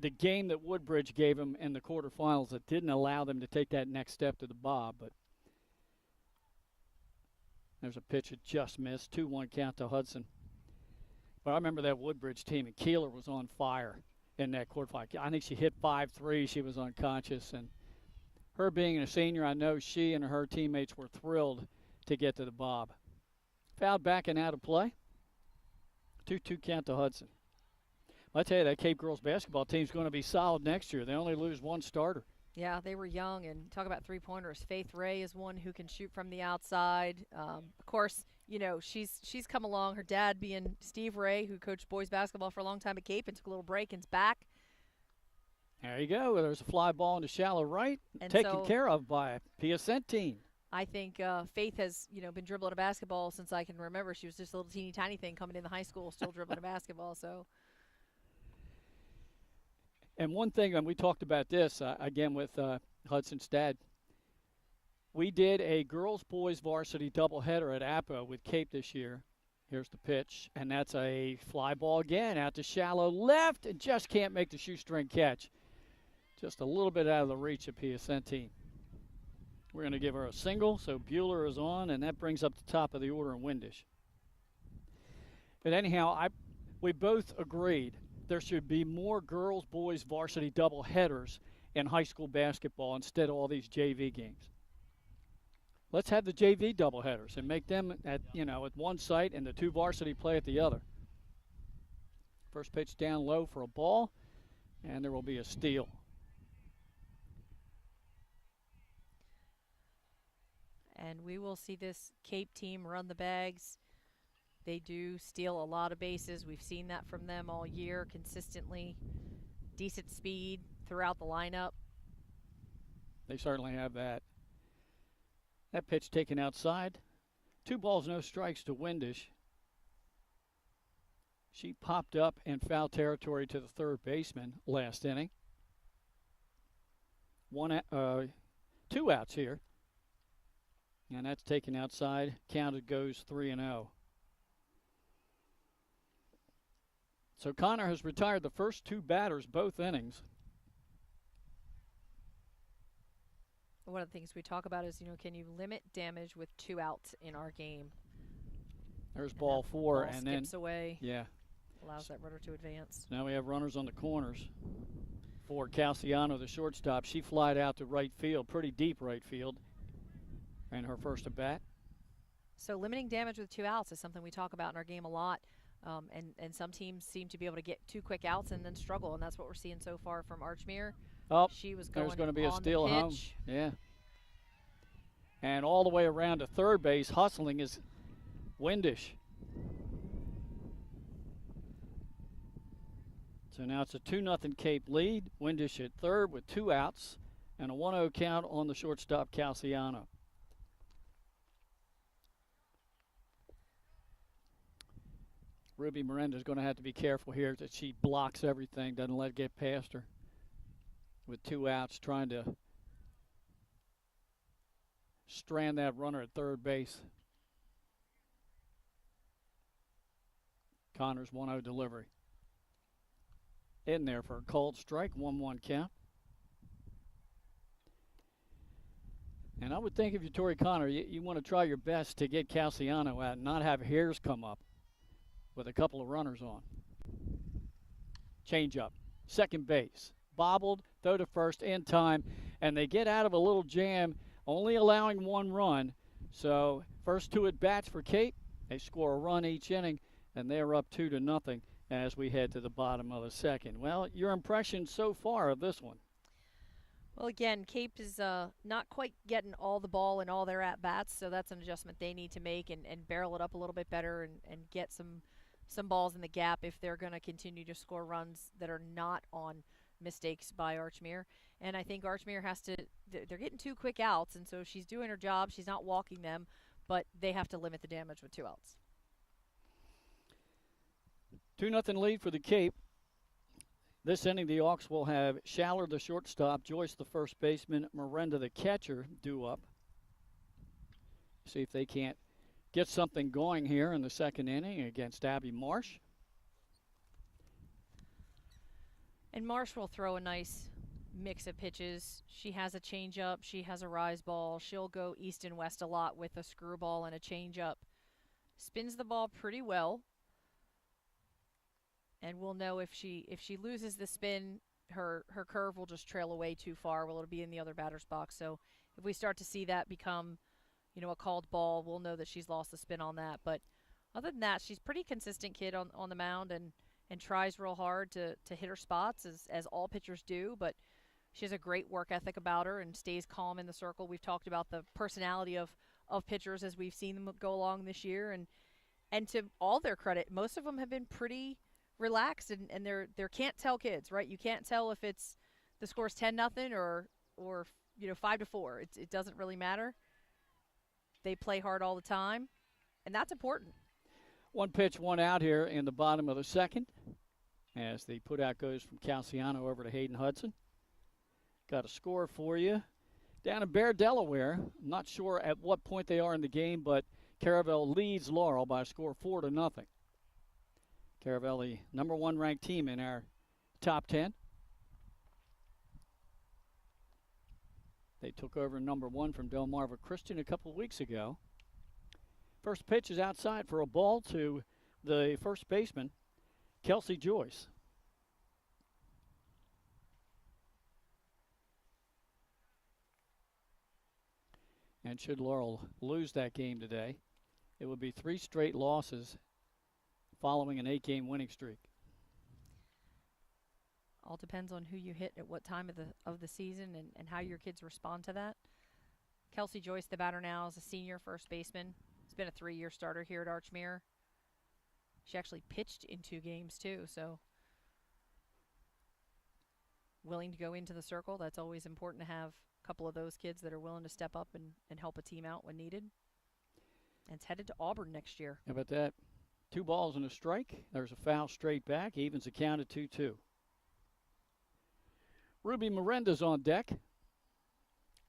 the game that Woodbridge gave them in the quarterfinals that didn't allow them to take that next step to the bob. But there's a pitch that just missed. 2-1 count to Hudson. But I remember that Woodbridge team, and Keeler was on fire in that quarterfinal. I think she hit 5-3. She was unconscious. And her being a senior, I know she and her teammates were thrilled to get to the bob. Fouled back and out of play. 2-2 count to Hudson. I tell you, that Cape girls basketball team's going to be solid next year. They only lose one starter. Yeah, they were young, and talk about three-pointers. Faith Ray is one who can shoot from the outside. Of course, you know, she's come along. Her dad being Steve Ray, who coached boys basketball for a long time at Cape and took a little break and's back. There you go. There's a fly ball into shallow right, and taken care of by Piacentine. I think Faith has, you know, been dribbling a basketball since I can remember. She was just a little teeny tiny thing coming into high school, still dribbling a basketball. So. And one thing, and we talked about this again with Hudson's dad, we did a girls-boys varsity doubleheader at Apo with Cape this year. Here's the pitch, and that's a fly ball again out to shallow left, and just can't make the shoestring catch. Just a little bit out of the reach of Piacentine. We're going to give her a single, so Bueller is on, and that brings up the top of the order in Windish. But anyhow, we both agreed there should be more girls-boys varsity doubleheaders in high school basketball instead of all these JV games. Let's have the JV doubleheaders and make them at one site and the two varsity play at the other. First pitch down low for a ball, and there will be a steal. And we will see this Cape team run the bags. They do steal a lot of bases. We've seen that from them all year consistently. Decent speed throughout the lineup. They certainly have that. That pitch taken outside. 2 balls, no strikes to Windish. She popped up in foul territory to the third baseman last inning. 2 outs here. And that's taken outside. Counted goes 3-0. So Connor has retired the first 2 batters both innings. One of the things we talk about is, can you limit damage with 2 outs in our game? There's ball 4, ball and skips then away. Yeah. Allows that runner to advance. Now we have runners on the corners. For Calciano, the shortstop, she flied out to right field, pretty deep right field, in her first at bat. So limiting damage with 2 outs is something we talk about in our game a lot. And some teams seem to be able to get 2 quick outs and then struggle, and that's what we're seeing so far from Archmere. Oh, she was there's going to be a on steal the home. pitch. Yeah. And all the way around to third base, hustling is Windish. So now it's a 2-0 Cape lead. Windish at third with 2 outs and a 1-0 count on the shortstop, Calciano. Ruby Miranda's going to have to be careful here that she blocks everything, doesn't let it get past her. With 2 outs, trying to strand that runner at third base. Connors 1-0 delivery. In there for a called strike, 1-1 count. And I would think if you're Torrey Connor, you want to try your best to get Calciano out and not have hairs come up with a couple of runners on. Change up. Second base. Bobbled, throw to first in time, and they get out of a little jam, only allowing one run. So first two at bats for Cape. They score a run each inning, and they're up 2-0 as we head to the bottom of the second. Well, your impression so far of this one? Well, again, Cape is not quite getting all the ball in all their at-bats, so that's an adjustment they need to make and barrel it up a little bit better and get some balls in the gap if they're going to continue to score runs that are not on mistakes by Archmere. And I think Archmere has to – they're getting 2 quick outs, and so she's doing her job. She's not walking them, but they have to limit the damage with 2 outs. 2-0 lead for the Cape. This inning, the Hawks will have Schaller, the shortstop, Joyce, the first baseman, Miranda, the catcher, due up. See if they can't get something going here in the second inning against Abby Marsh. And Marsh will throw a nice mix of pitches. She has a changeup. She has a rise ball. She'll go east and west a lot with a screwball and a changeup. Spins the ball pretty well. And we'll know if she loses the spin, her curve will just trail away too far. Will it be in the other batter's box? So if we start to see that become, a called ball, we'll know that she's lost the spin on that. But other than that, she's pretty consistent kid on the mound and tries real hard to hit her spots as all pitchers do. But she has a great work ethic about her and stays calm in the circle. We've talked about the personality of pitchers as we've seen them go along this year. And to all their credit, most of them have been pretty relaxed and they're can't tell kids, right? You can't tell if it's the score's 10-0 or 5-4. It doesn't really matter. They play hard all the time, and that's important. 1 pitch, 1 out here in the bottom of the second as the put-out goes from Calciano over to Hayden Hudson. Got a score for you down in Bear, Delaware. I'm not sure at what point they are in the game, but Caravel leads Laurel by a score 4-0. Caravel, the number 1 ranked team in our top 10. They took over number 1 from Delmarva Christian a couple of weeks ago. First pitch is outside for a ball to the first baseman, Kelsey Joyce. And should Laurel lose that game today, it would be 3 straight losses following an 8-game winning streak. All depends on who you hit at what time of the season and how your kids respond to that. Kelsey Joyce, the batter now, is a senior first baseman. He's been a 3-year starter here at Archmere. She actually pitched in 2 games too, so willing to go into the circle. That's always important to have a couple of those kids that are willing to step up and help a team out when needed. And it's headed to Auburn next year. How about that? 2 balls and a strike. There's a foul straight back. Evens the count at 2-2. Ruby Miranda's on deck,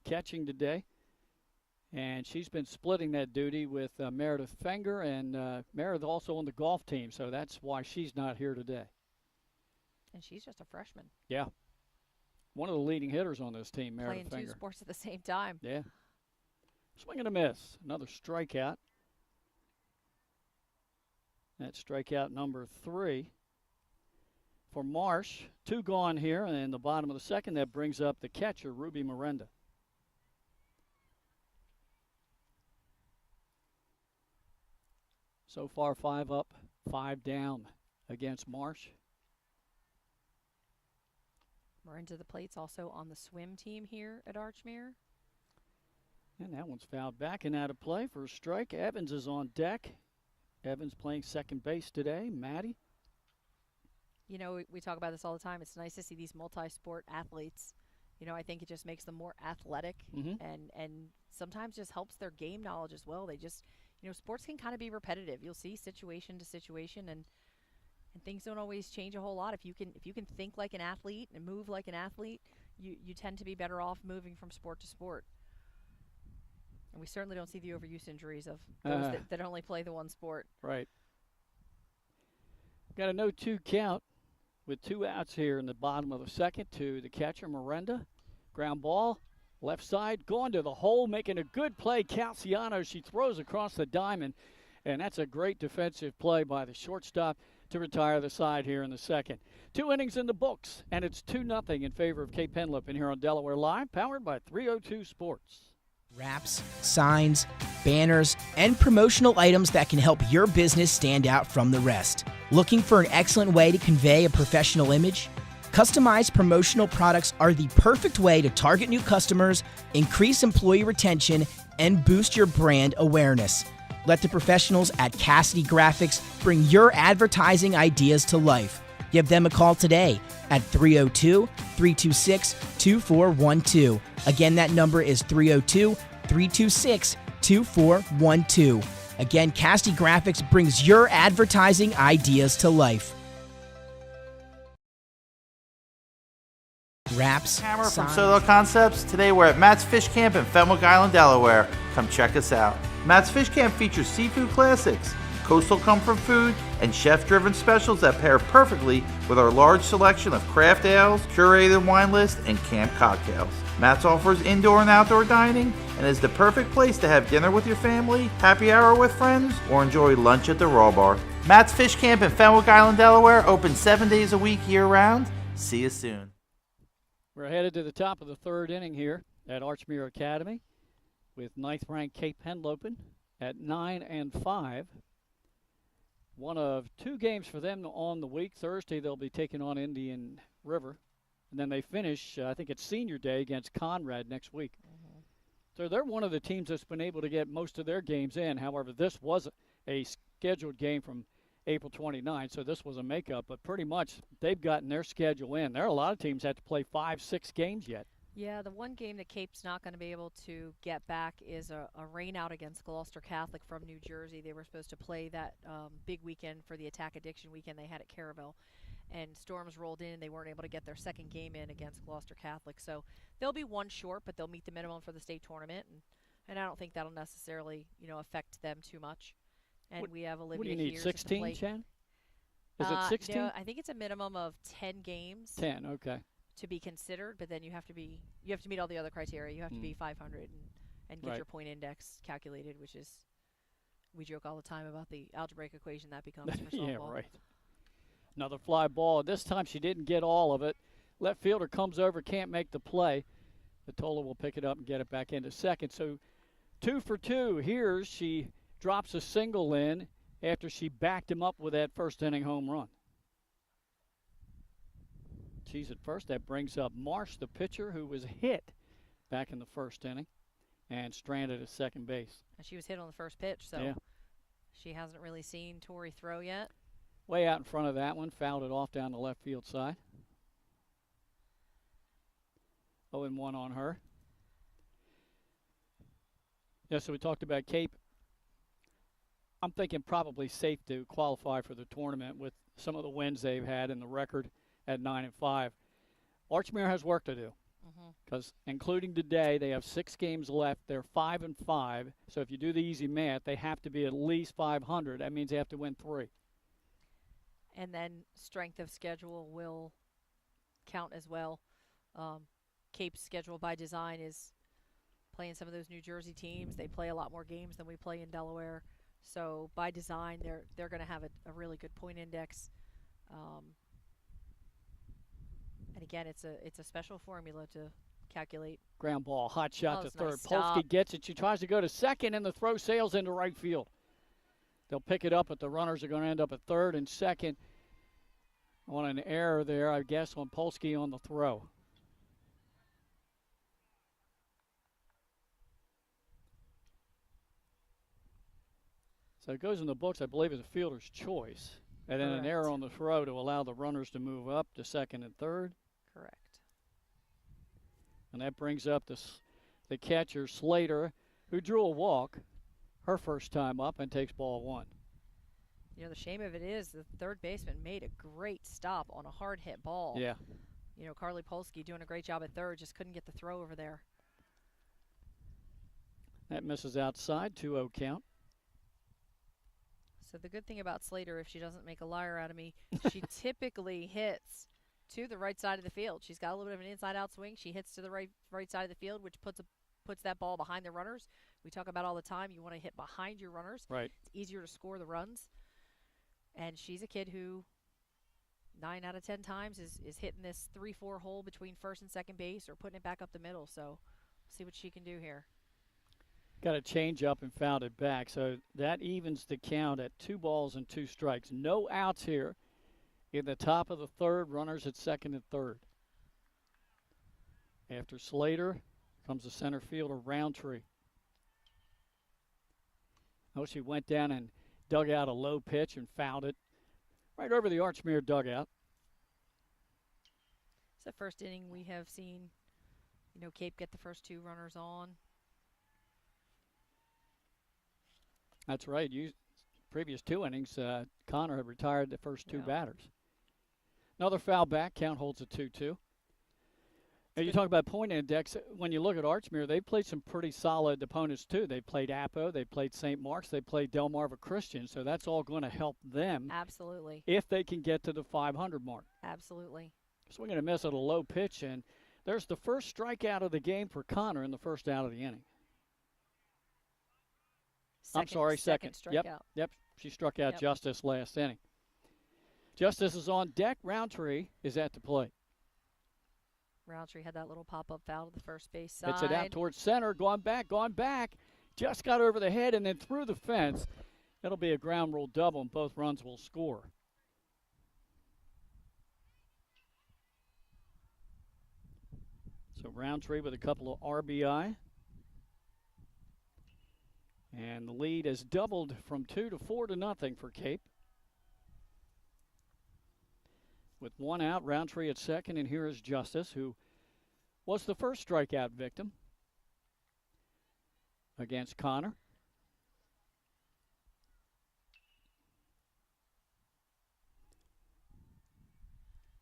catching today. And she's been splitting that duty with Meredith Fenger, and Meredith also on the golf team, so that's why she's not here today. And she's just a freshman. Yeah. One of the leading hitters on this team, Meredith Fenger. Playing 2 sports at the same time. Yeah. Swing and a miss. Another strikeout. That's strikeout number 3 for Marsh. 2 gone here in the bottom of the second. That brings up the catcher, Ruby Miranda. So far, 5 up, 5 down against Marsh. Miranda the plate's also on the swim team here at Archmere. And that one's fouled back and out of play for a strike. Evans is on deck. Evans playing second base today. Maddie. We talk about this all the time. It's nice to see these multi-sport athletes. I think it just makes them more athletic and sometimes just helps their game knowledge as well. They just, sports can kind of be repetitive. You'll see situation to situation and things don't always change a whole lot. If you can think like an athlete and move like an athlete, you tend to be better off moving from sport to sport. And we certainly don't see the overuse injuries of those that only play the one sport. Right. Got a 0-2 count with 2 outs here in the bottom of the second to the catcher, Miranda. Ground ball, Left side, going to the hole, making a good play. Calciano, she throws across the diamond, and that's a great defensive play by the shortstop to retire the side here in the second. 2 innings in the books, and it's 2-0 in favor of Cape Henlopen here on Delaware Live, powered by 302 Sports. Wraps, signs, banners, and promotional items that can help your business stand out from the rest. Looking for an excellent way to convey a professional image? Customized promotional products are the perfect way to target new customers, increase employee retention, and boost your brand awareness. Let the professionals at Cassidy Graphics bring your advertising ideas to life. Give them a call today at 302-326-2412. Again, that number is 302-326-2412. Again, Cassidy Graphics brings your advertising ideas to life. Wraps, Hammer from signs. Solo Concepts. Today we're at Matt's Fish Camp in Fenwick Island, Delaware. Come check us out. Matt's Fish Camp features seafood classics, coastal comfort food, and chef-driven specials that pair perfectly with our large selection of craft ales, curated wine list, and camp cocktails. Matt's offers indoor and outdoor dining and is the perfect place to have dinner with your family, happy hour with friends, or enjoy lunch at the Raw Bar. Matt's Fish Camp in Fenwick Island, Delaware, open 7 days a week year-round. See you soon. We're headed to the top of the third inning here at Archmere Academy with 9th-ranked Cape Henlopen at 9-5. One of 2 games for them on the week. Thursday they'll be taking on Indian River. And then they finish, I think it's senior day, against Conrad next week. Mm-hmm. So they're one of the teams that's been able to get most of their games in. However, this was a scheduled game from April 29th, so this was a makeup. But pretty much they've gotten their schedule in. There are a lot of teams that have to play 5-6 games yet. Yeah, the one game that Cape's not going to be able to get back is a rain out against Gloucester Catholic from New Jersey. They were supposed to play that big weekend for the Attack Addiction weekend they had at Caravelle. And storms rolled in, and they weren't able to get their second game in against Gloucester Catholic. So they'll be one short, but they'll meet the minimum for the state tournament. And I don't think that'll necessarily, affect them too much. And we have Olivia. What do you need, Hears 16, Chan? Is it 16? No, I think it's a minimum of 10 games. 10, okay. To be considered, but then you have to meet all the other criteria. You have to be 500 and get your point index calculated, which is, we joke all the time about the algebraic equation that becomes for softball. Yeah, right. Another fly ball. This time she didn't get all of it. Left fielder comes over, can't make the play. Vitola will pick it up and get it back into second. So 2 for 2. Here she drops a single in after she backed him up with that first inning home run. She's at first. That brings up Marsh, the pitcher, who was hit back in the first inning and stranded at second base. And she was hit on the first pitch, so she hasn't really seen Tori throw yet. Way out in front of that one, fouled it off down the left field side. 0-1 on her. Yeah, so we talked about Cape. I'm thinking probably safe to qualify for the tournament with some of the wins they've had and the record at 9-5. Archmere has work to do because including today, they have 6 games left. They're 5-5. So if you do the easy math, they have to be at least 500. That means they have to win 3. And then strength of schedule will count as well. Cape's schedule by design is playing some of those New Jersey teams. They play a lot more games than we play in Delaware. So by design, they're going to have a really good point index. And again, it's a special formula to calculate. Ground ball, hot shot to third. Nice Polsky gets it. She tries to go to second, and the throw sails into right field. They'll pick it up, but the runners are going to end up at third and second on an error there, I guess, on Polsky on the throw. So it goes in the books, I believe, as a fielder's choice. And then an error on the throw to allow the runners to move up to second and third. Correct. And that brings up the catcher, Slater, who drew a walk her first time up and takes ball 1. The shame of it is the third baseman made a great stop on a hard hit ball. Yeah. Carly Polsky doing a great job at third, just couldn't get the throw over there. That misses outside, 2-0 count. So the good thing about Slater, if she doesn't make a liar out of me, she typically hits to the right side of the field. She's got a little bit of an inside-out swing. She hits to the right side of the field, which puts that ball behind the runners. We talk about all the time. You want to hit behind your runners. Right. It's easier to score the runs. And she's a kid who 9 out of 10 times is hitting this 3-4 hole between first and second base or putting it back up the middle. So see what she can do here. Got a change up and fouled it back. So that evens the count at 2 balls and 2 strikes. No outs here in the top of the third. Runners at second and third. After Slater comes the center fielder, Roundtree. Oh, she went down and dug out a low pitch and fouled it right over the Archmere dugout. It's the first inning we have seen, Cape get the first 2 runners on. That's right. Previous 2 innings, Connor had retired the first 2 batters. Another foul back. Count holds at 2-2. And you talk about point index. When you look at Archmere, they played some pretty solid opponents too. They played Apo, they played St. Mark's, they played Delmarva Christian. So that's all going to help them. Absolutely. If they can get to the 500 mark. Absolutely. Swing and a miss at a low pitch, and there's the first strikeout of the game for Connor in the first out of the inning. Second strikeout. Yep. She struck out Justice last inning. Justice is on deck. Roundtree is at the plate. Roundtree had that little pop-up foul to the first base side. Hits it out towards center. Going back. Just got over the head and then through the fence. It'll be a ground rule double, and both runs will score. So Roundtree with a couple of RBI. And the lead is doubled from 2 to 4 to nothing for Cape. With 1 out, Roundtree at second, and here is Justice, who was the first strikeout victim against Connor.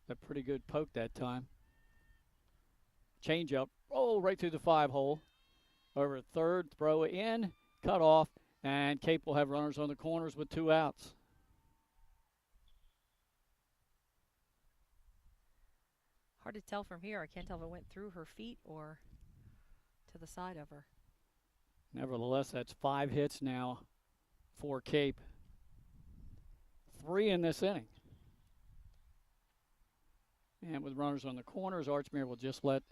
A pretty good poke that time. Change up, right through the 5-hole. Over at third, throw in, cut off, and Cape will have runners on the corners with 2 outs. Hard to tell from here. I can't tell if it went through her feet or to the side of her. Nevertheless, that's 5 hits now for Cape. 3 in this inning. And with runners on the corners, Archmere will just let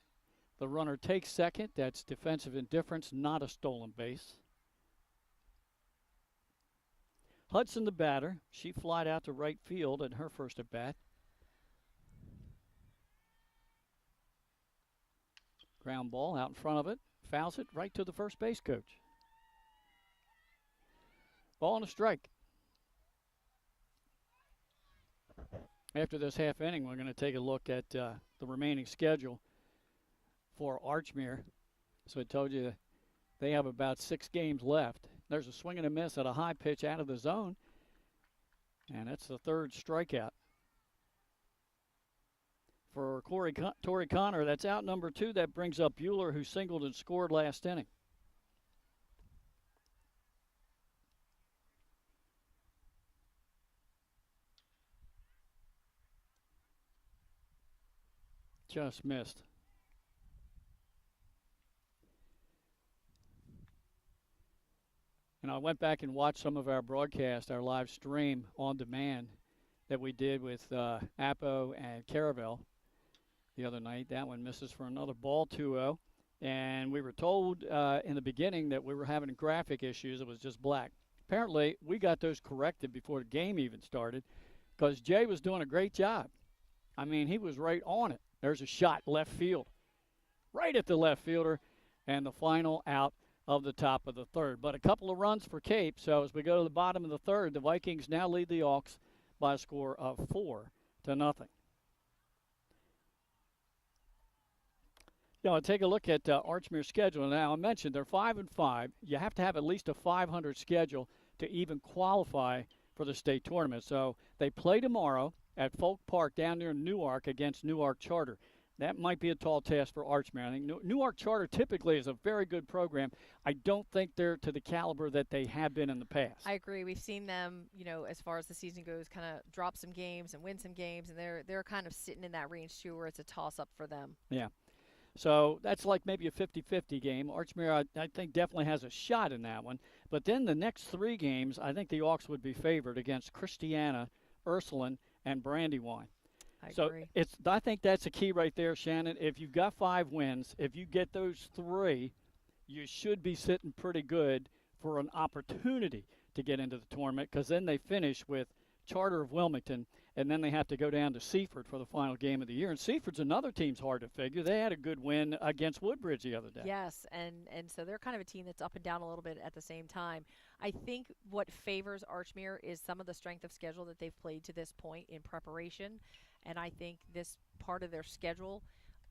the runner take second. That's defensive indifference, not a stolen base. Hudson, the batter. She flied out to right field in her first at bat. Ground ball out in front of it. Fouls it right to the first base coach. Ball and a strike. After this half inning, we're going to take a look at the remaining schedule for Archmere. So I told you they have about 6 games left. There's a swing and a miss at a high pitch out of the zone. And that's the 3rd strikeout. For Tori Connor, that's out number 2. That brings up Bueller, who singled and scored last inning. Just missed. And I went back and watched some of our broadcast, our live stream on demand that we did with Apo and Caravel the other night. That one misses for another ball, 2-0. And we were told in the beginning that we were having graphic issues. It was just black. Apparently, we got those corrected before the game even started because Jay was doing a great job. I mean, he was right on it. There's a shot left field, right at the left fielder, and the final out of the top of the third. But a couple of runs for Cape. So as we go to the bottom of the third, the Vikings now lead the Hawks by a score of 4-0. Take a look at Archmere's schedule. Now, I mentioned they're 5-5. You have to have at least a 500 schedule to even qualify for the state tournament. So they play tomorrow at Folk Park down near Newark against Newark Charter. That might be a tall task for Archmere. I think Newark Charter typically is a very good program. I don't think they're to the caliber that they have been in the past. I agree. We've seen them, as far as the season goes, kind of drop some games and win some games, and they're kind of sitting in that range too, where it's a toss-up for them. Yeah. So that's like maybe a 50-50 game. Archmere, I think, definitely has a shot in that one. But then the next 3 games, I think the Hawks would be favored against Christiana, Ursuline, and Brandywine. I So agree. I think that's a key right there, Shannon. If you've got 5 wins, if you get those 3, you should be sitting pretty good for an opportunity to get into the tournament, because then they finish with Charter of Wilmington, and then they have to go down to Seaford for the final game of the year. And Seaford's another team's hard to figure. They had a good win against Woodbridge the other day. Yes, and so they're kind of a team that's up and down a little bit at the same time. I think what favors Archmere is some of the strength of schedule that they've played to this point in preparation, and I think this part of their schedule,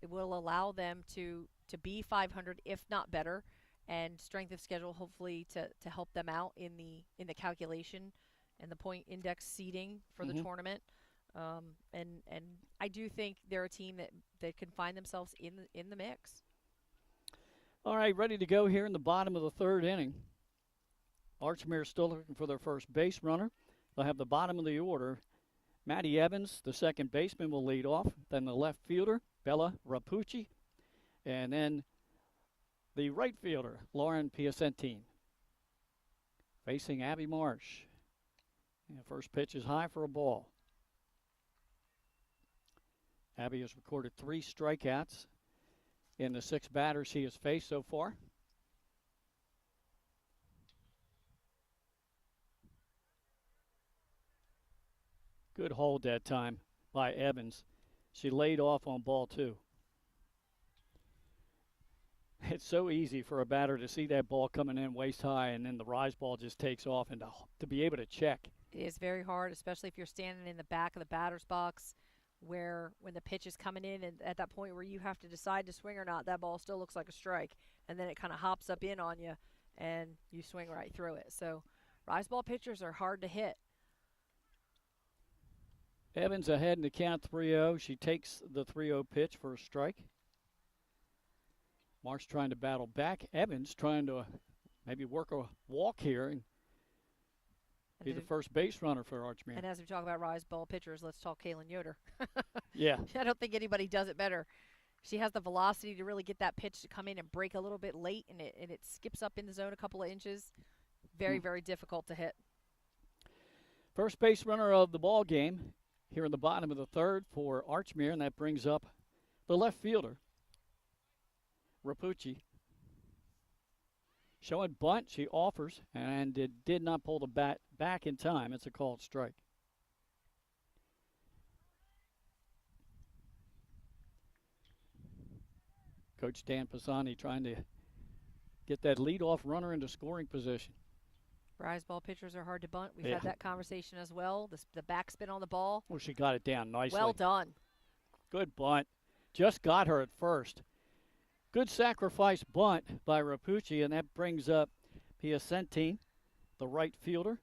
it will allow them to be 500, if not better, and strength of schedule hopefully to help them out in the calculation and the point index seeding for the tournament. And I do think they're a team that can find themselves in the mix. All right, ready to go here in the bottom of the 3rd inning. Archmere still looking for their first base runner. They'll have the bottom of the order. Maddie Evans, the second baseman, will lead off. Then the left fielder, Bella Rapucci. And then the right fielder, Lauren Piacentine. Facing Abby Marsh. And first pitch is high for a ball. Abby has recorded 3 strikeouts in the 6 batters he has faced so far. Good hold that time by Evans. She laid off on ball 2. It's so easy for a batter to see that ball coming in waist high, and then the rise ball just takes off, and to be able to check. It is very hard, especially if you're standing in the back of the batter's box, where when the pitch is coming in, and at that point where you have to decide to swing or not, that ball still looks like a strike, and then it kind of hops up in on you, and you swing right through it. So rise ball pitchers are hard to hit. Evans ahead in the count 3-0. She takes the 3-0 pitch for a strike. Marsh trying to battle back. Evans trying to maybe work a walk here and be the first base runner for Archmere. And as we talk about rise ball pitchers, let's talk Kaylin Yoder. Yeah. I don't think anybody does it better. She has the velocity to really get that pitch to come in and break a little bit late, and it skips up in the zone a couple of inches. Very, very difficult to hit. First base runner of the ball game here in the bottom of the 3rd for Archmere, and that brings up the left fielder, Rapucci. Showing bunt, she offers, and did not pull the bat back in time. It's a called strike. Coach Dan Pisani trying to get that leadoff runner into scoring position. Rise ball pitchers are hard to bunt. We've had that conversation as well. The backspin on the ball. Well, she got it down nicely. Well done. Good bunt. Just got her at first. Good sacrifice bunt by Rapucci, and that brings up Piacentine, the right fielder.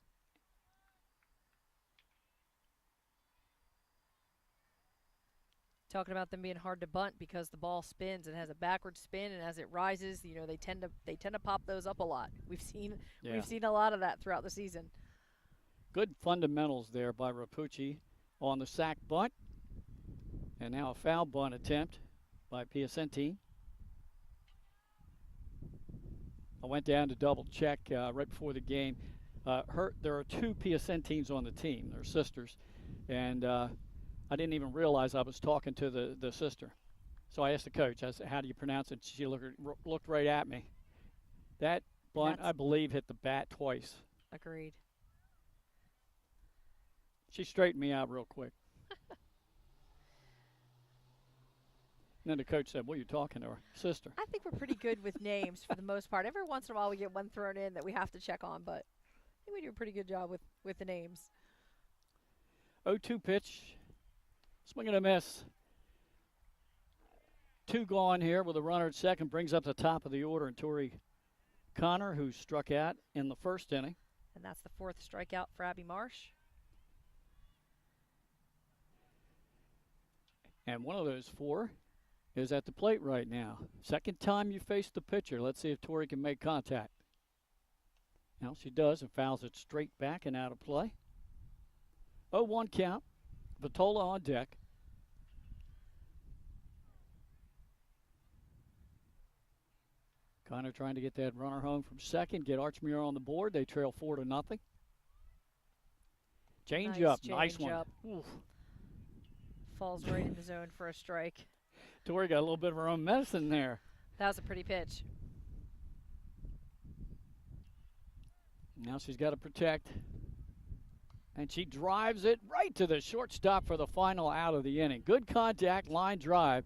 Talking about them being hard to bunt because the ball spins and has a backward spin, and as it rises, they tend to pop those up a lot. We've seen a lot of that throughout the season. Good fundamentals there by Rapucci on the sac bunt, and now a foul bunt attempt by Piacentine. I went down to double check right before the game. There are 2 Piacentines on the team. They're sisters, and I didn't even realize I was talking to the sister. So I asked the coach, I said, how do you pronounce it? She looked right at me. That bunt, I believe, hit the bat twice. Agreed. She straightened me out real quick. And then the coach said, well, you're talking to her sister. I think we're pretty good with names for the most part. Every once in a while we get one thrown in that we have to check on, but I think we do a pretty good job with the names. 0-2 pitch. Swing and a miss. 2 gone here with a runner at second. Brings up the top of the order, and Tori Connor, who struck out in the 1st inning. And that's the 4th strikeout for Abby Marsh. And one of those 4 is at the plate right now. Second time you face the pitcher. Let's see if Tori can make contact. Now she does and fouls it straight back and out of play. 0-1 count. Vitola on deck. Connor trying to get that runner home from second, get Archmere on the board. They trail 4-0. Change up, nice one. Oof. Falls right in the zone for a strike. Tori got a little bit of her own medicine there. That was a pretty pitch. Now she's got to protect. And she drives it right to the shortstop for the final out of the inning. Good contact, line drive,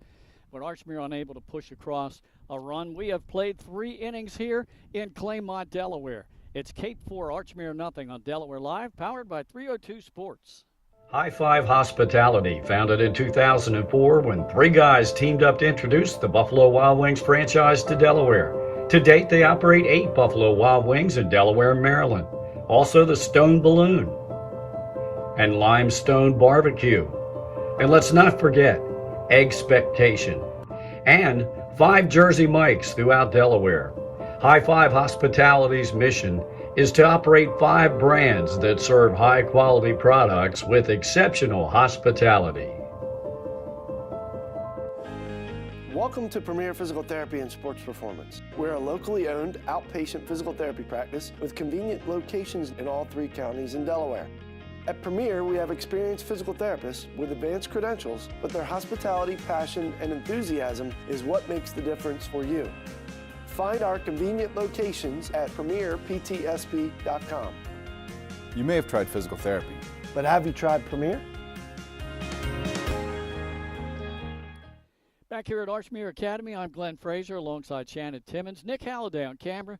but Archmere unable to push across a run. We have played 3 innings here in Claymont, Delaware. It's Cape 4, Archmere nothing on Delaware Live, powered by 302 Sports. High Five Hospitality, founded in 2004 when 3 guys teamed up to introduce the Buffalo Wild Wings franchise to Delaware. To date, they operate 8 Buffalo Wild Wings in Delaware and Maryland. Also the Stone Balloon and Limestone Barbecue. And let's not forget Expectation and 5 Jersey Mikes throughout Delaware. High Five Hospitality's mission is to operate 5 brands that serve high-quality products with exceptional hospitality. Welcome to Premier Physical Therapy and Sports Performance. We're a locally owned outpatient physical therapy practice with convenient locations in all 3 counties in Delaware. At Premier, we have experienced physical therapists with advanced credentials, but their hospitality, passion, and enthusiasm is what makes the difference for you. Find our convenient locations at premierptsp.com. You may have tried physical therapy. But have you tried Premier? Back here at Archmere Academy, I'm Glenn Fraser alongside Shannon Timmons, Nick Halliday on camera,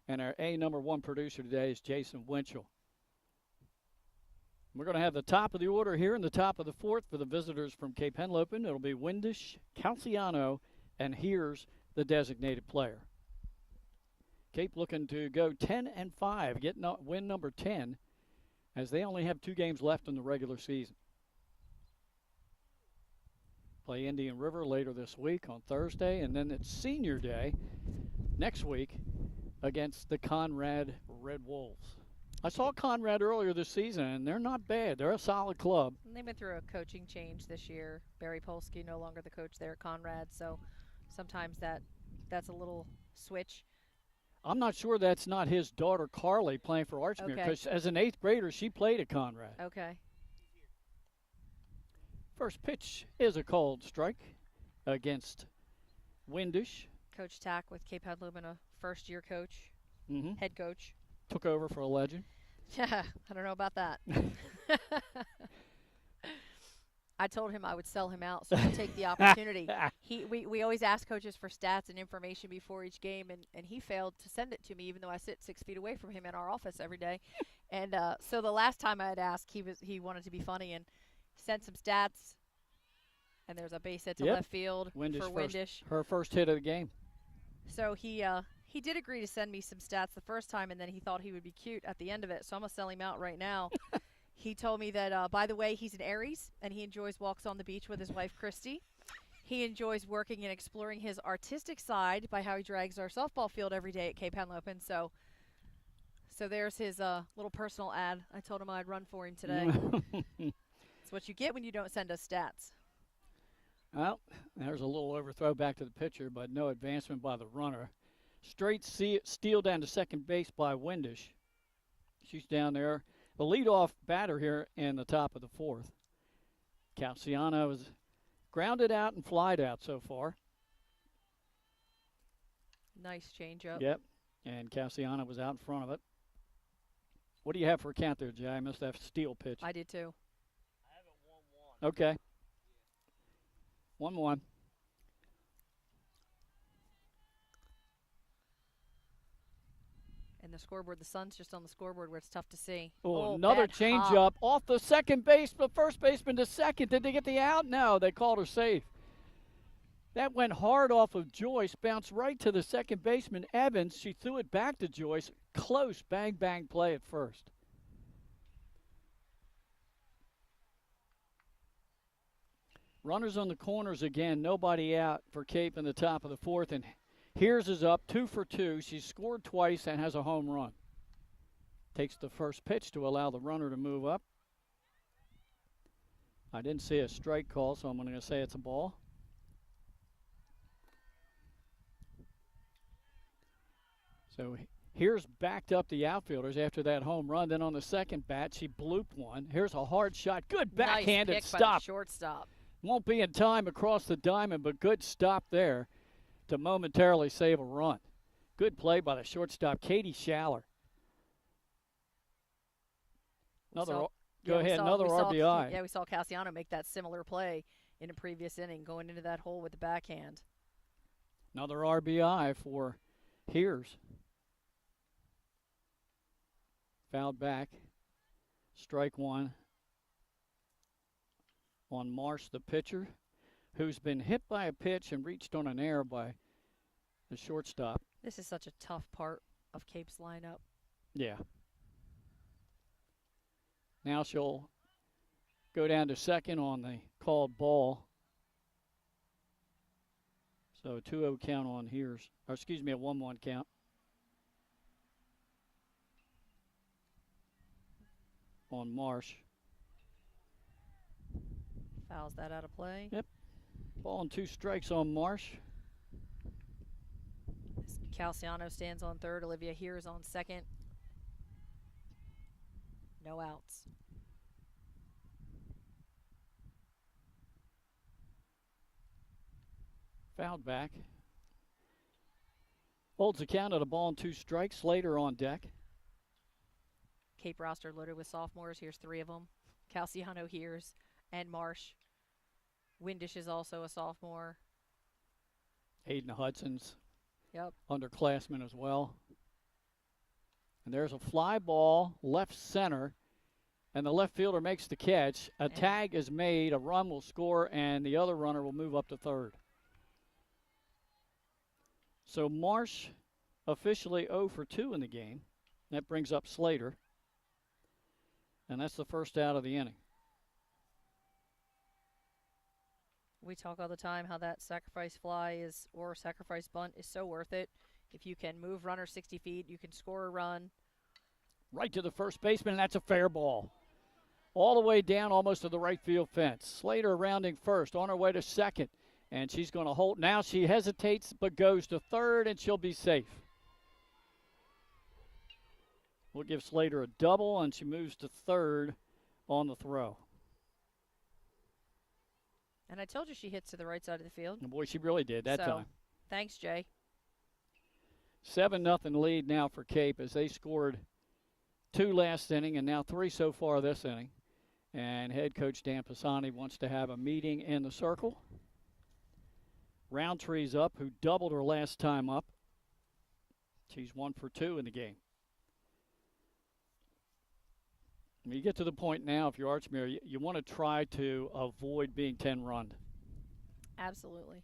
and our #1 producer today is Jason Winchell. We're going to have the top of the order here in the top of the 4th for the visitors from Cape Henlopen. It'll be Windish, Calciano, and here's the designated player. Cape looking to go 10-5, get win number 10, as they only have 2 games left in the regular season. Play Indian River later this week on Thursday, and then it's Senior Day next week against the Conrad Red Wolves. I saw Conrad earlier this season, and they're not bad. They're a solid club. And they've been through a coaching change this year. Barry Polsky no longer the coach there at Conrad, so sometimes that's a little switch. I'm not sure that's not his daughter Carly playing for Archmere, because as an 8th grader, she played at Conrad. Okay. First pitch is a called strike against Windish. Coach Tack with Cape Henlopen, a first-year coach, head coach. Took over for a legend. Yeah, I don't know about that. I told him I would sell him out, so he'll take the opportunity. We always ask coaches for stats and information before each game, and he failed to send it to me, even though I sit 6 feet away from him in our office every day. And so the last time I had asked, he wanted to be funny and sent some stats. And there's a base hit to left field for Windish. Her first hit of the game. So he did agree to send me some stats the first time, and then he thought he would be cute at the end of it. So I'm going to sell him out right now. He told me that, by the way, he's an Aries, and he enjoys walks on the beach with his wife, Christy. He enjoys working and exploring his artistic side by how he drags our softball field every day at Cape Henlopen. So there's his little personal ad. I told him I'd run for him today. It's what you get when you don't send us stats. Well, there's a little overthrow back to the pitcher, but no advancement by the runner. Straight steal down to second base by Windish. She's down there. The leadoff batter here in the top of the 4th. Calciano is grounded out and flied out so far. Nice changeup. Yep, and Calciano was out in front of it. What do you have for a count there, Jay? I missed that steal pitch. I did too. I have it 1-1. Okay. 1-1. And the scoreboard, the sun's just on the scoreboard where it's tough to see. Oh, another changeup off the second base, but first baseman to second. Did they get the out? No, they called her safe. That went hard off of Joyce, bounced right to the second baseman, Evans. She threw it back to Joyce. Close, bang, bang play at first. Runners on the corners again. Nobody out for Cape in the top of the fourth. And Here's is up 2 for 2. She's scored twice and has a home run. Takes the first pitch to allow the runner to move up. I didn't see a strike call, so I'm going to say it's a ball. So here's backed up the outfielders after that home run. Then on the second bat, she blooped one. Here's a hard shot. Good backhanded nice pick stop. by the shortstop. Won't be in time across the diamond, but good stop there to momentarily save a run. Good play by the shortstop, Katie Schaller. Another RBI. We saw Cassiano make that similar play in a previous inning, going into that hole with the backhand. Another RBI for Hears. Fouled back. Strike one on Marsh, the pitcher, who's been hit by a pitch and reached on an error by the shortstop. This is such a tough part of Cape's lineup. Yeah. Now she'll go down to second on the called ball. So a 2-0 count on Hears. Or excuse me, a 1-1 count. On Marsh. Fouls that out of play. Yep. Ball and 2 strikes on Marsh. Calciano stands on third. Olivia Hears on second. No outs. Fouled back. Holds the count at a ball and 2 strikes. Slater on deck. Cape roster loaded with sophomores. Here's 3 of them. Calciano, Hears, and Marsh. Windish is also a sophomore. Hayden Hudson's Yep. underclassmen as well. And there's a fly ball left center, and the left fielder makes the catch. A tag is made, a run will score, and the other runner will move up to third. So Marsh officially 0 for 2 in the game. That brings up Slater. And that's the first out of the inning. We talk all the time how that sacrifice fly is, or sacrifice bunt is so worth it. If you can move runner 60 feet, you can score a run. Right to the first baseman, and that's a fair ball. All the way down almost to the right field fence. Slater rounding first, on her way to second. And she's going to hold. Now she hesitates but goes to third, and she'll be safe. We'll give Slater a double, and she moves to third on the throw. And I told you she hits to the right side of the field. And boy, she really did that time. Thanks, Jay. 7-0 lead now for Cape as they scored 2 last inning and now 3 so far this inning. And head coach Dan Pisani wants to have a meeting in the circle. Roundtree's up, who doubled her last time up. She's 1 for 2 in the game. When you get to the point now, if you're Archmere, you want to try to avoid being 10-run. Absolutely.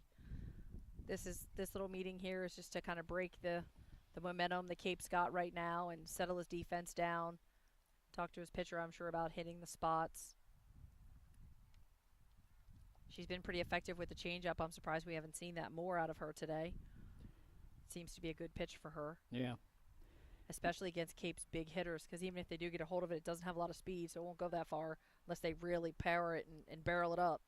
This little meeting here is just to kind of break the momentum the Cape's got right now and settle his defense down. Talk to his pitcher, I'm sure, about hitting the spots. She's been pretty effective with the changeup. I'm surprised we haven't seen that more out of her today. Seems to be a good pitch for her. Yeah. Especially against Cape's big hitters, because even if they do get a hold of it, it doesn't have a lot of speed, so it won't go that far unless they really power it and barrel it up.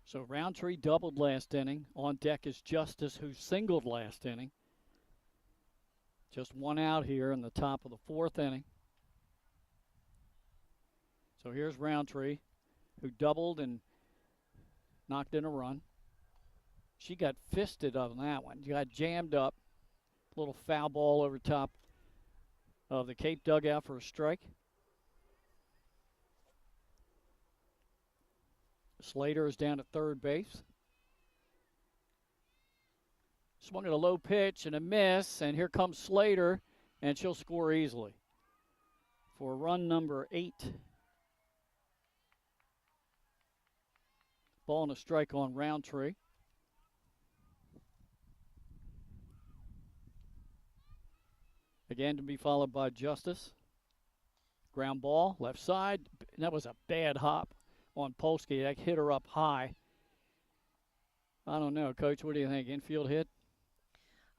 So Roundtree doubled last inning. On deck is Justice, who singled last inning. Just 1 out here in the top of the 4th inning. So here's Roundtree, who doubled and knocked in a run. She got fisted on that one. She got jammed up. Little foul ball over top of the Cape dugout for a strike. Slater is down at third base. Swung at a low pitch and a miss, and here comes Slater, and she'll score easily for run number 8. Ball and a strike on Roundtree. Again to be followed by Justice. Ground ball, left side. That was a bad hop on Polsky. That hit her up high. I don't know. Coach, what do you think? Infield hit?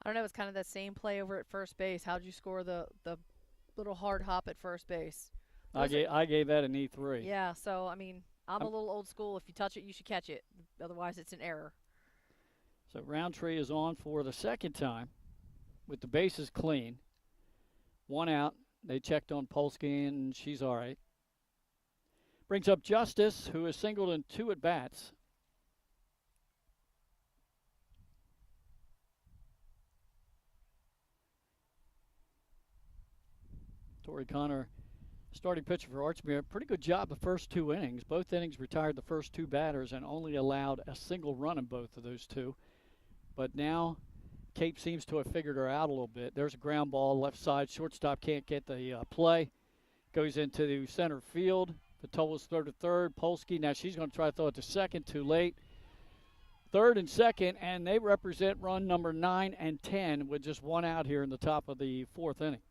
I don't know. It's kind of the same play over at first base. How'd you score the little hard hop at first base? I gave that an E3. Yeah, so, I mean, I'm a little old school. If you touch it, you should catch it. Otherwise, it's an error. So Roundtree is on for the second time with the bases clean. 1 out. They checked on Polsky, and she's all right. Brings up Justice, who has singled in 2 at-bats. Tori Connor, starting pitcher for Archmere. Pretty good job the first 2 innings. Both innings retired the first 2 batters and only allowed a single run in both of those 2. But now Cape seems to have figured her out a little bit. There's a ground ball left side. Shortstop can't get the play. Goes into the center field. Patola's throw to third. Polsky, now she's going to try to throw it to second. Too late. Third and second, and they represent run number 9 and 10 with just 1 out here in the top of the 4th inning.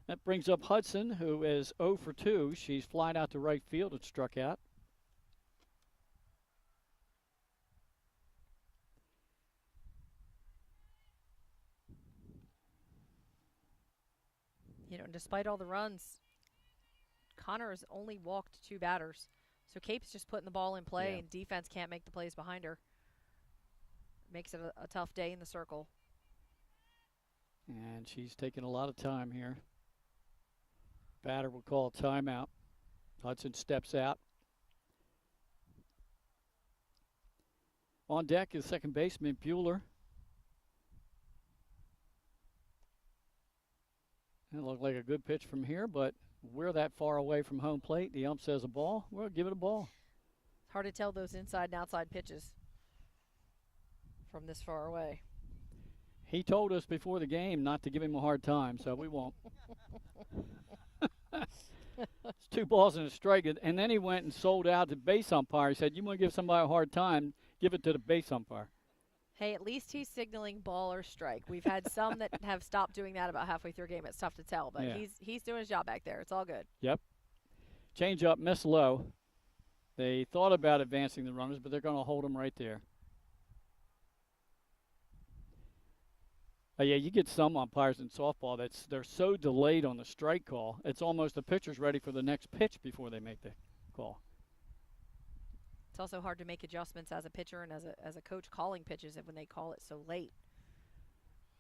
That brings up Hudson, who is 0 for 2. She's flied out to right field and struck out. You know, despite all the runs, Connor has only walked 2 batters. So Cape's just putting the ball in play, and defense can't make the plays behind her. Makes it a tough day in the circle. And she's taking a lot of time here. Batter will call a timeout. Hudson steps out. On deck is second baseman Bueller. It looked like a good pitch from here, but we're that far away from home plate. The ump says a ball. We'll give it a ball. It's hard to tell those inside and outside pitches from this far away. He told us before the game not to give him a hard time, so we won't. It's 2 balls and a strike, and then he went and sold out the base umpire. He said, you want to give somebody a hard time, give it to the base umpire. Hey, at least he's signaling ball or strike. We've had some that have stopped doing that about halfway through a game. It's tough to tell, but he's doing his job back there. It's all good. Yep. Change up, miss low. They thought about advancing the runners, but they're going to hold them right there. Yeah, you get some umpires in softball they're so delayed on the strike call. It's almost the pitcher's ready for the next pitch before they make the call. It's also hard to make adjustments as a pitcher and as a coach calling pitches when they call it so late.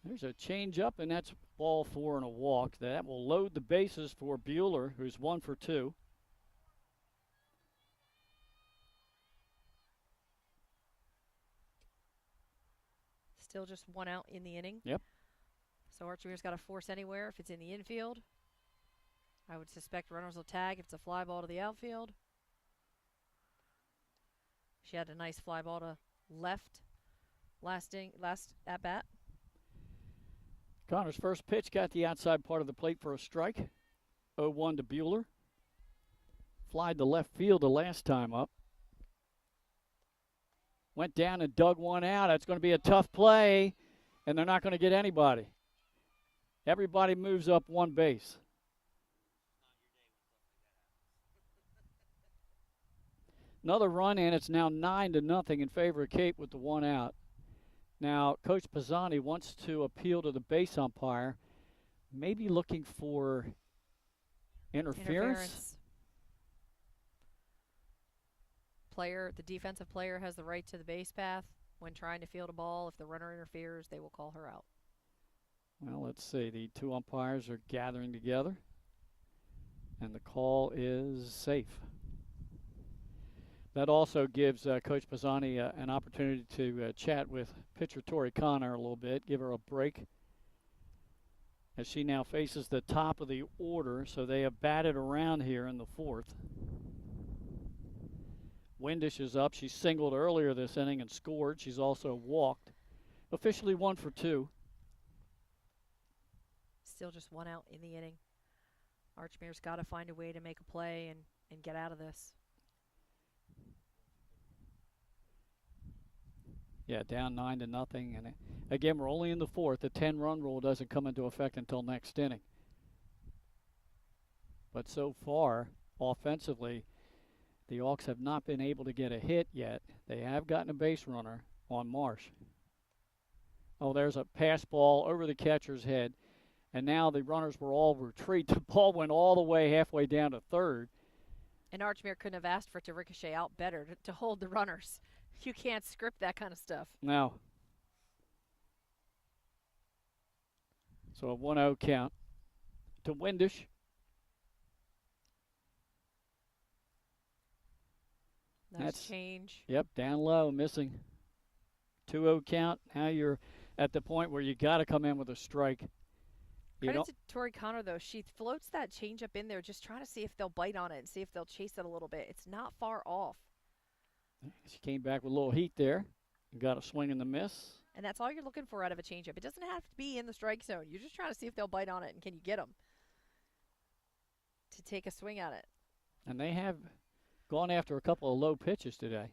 There's a change up, and that's ball 4 and a walk. That will load the bases for Bueller, who's 1 for 2. Still just 1 out in the inning. Yep. So Archmere's got to force anywhere if it's in the infield. I would suspect runners will tag if it's a fly ball to the outfield. She had a nice fly ball to left last at bat. Connor's first pitch got the outside part of the plate for a strike. 0-1 to Bueller. Flied to left field the last time up. Went down and dug 1 out. That's going to be a tough play, and they're not going to get anybody. Everybody moves up 1 base. Another run, and it's now 9-0 in favor of Cape with the 1 out. Now, Coach Pisani wants to appeal to the base umpire, maybe looking for interference. The defensive player has the right to the base path when trying to field a ball. If the runner interferes, they will call her out. Well, let's see. The 2 umpires are gathering together, and the call is safe. That also gives Coach Pisani an opportunity to chat with pitcher Tori Connor a little bit, give her a break as she now faces the top of the order. So they have batted around here in the 4th. Windish is up. She singled earlier this inning and scored. She's also walked. Officially 1 for 2. Still just 1 out in the inning. Archmere's got to find a way to make a play and get out of this. Yeah, down 9-0. And again, we're only in the fourth. The 10-run rule doesn't come into effect until next inning. But so far, offensively, the Hawks have not been able to get a hit yet. They have gotten a base runner on Marsh. Oh, there's a pass ball over the catcher's head. And now the runners were all retreat. The ball went all the way halfway down to third. And Archmere couldn't have asked for it to ricochet out better to hold the runners. You can't script that kind of stuff. No. So a 1-0 count to Windish. Nice change. Yep, down low, missing. 2-0 count. Now you're at the point where you got to come in with a strike. Credit to Tori Connor, though. She floats that changeup in there, just trying to see if they'll bite on it and see if they'll chase it a little bit. It's not far off. She came back with a little heat there and got a swing and the miss. And that's all you're looking for out of a changeup. It doesn't have to be in the strike zone. You're just trying to see if they'll bite on it and can you get them to take a swing at it. And they have gone after a couple of low pitches today.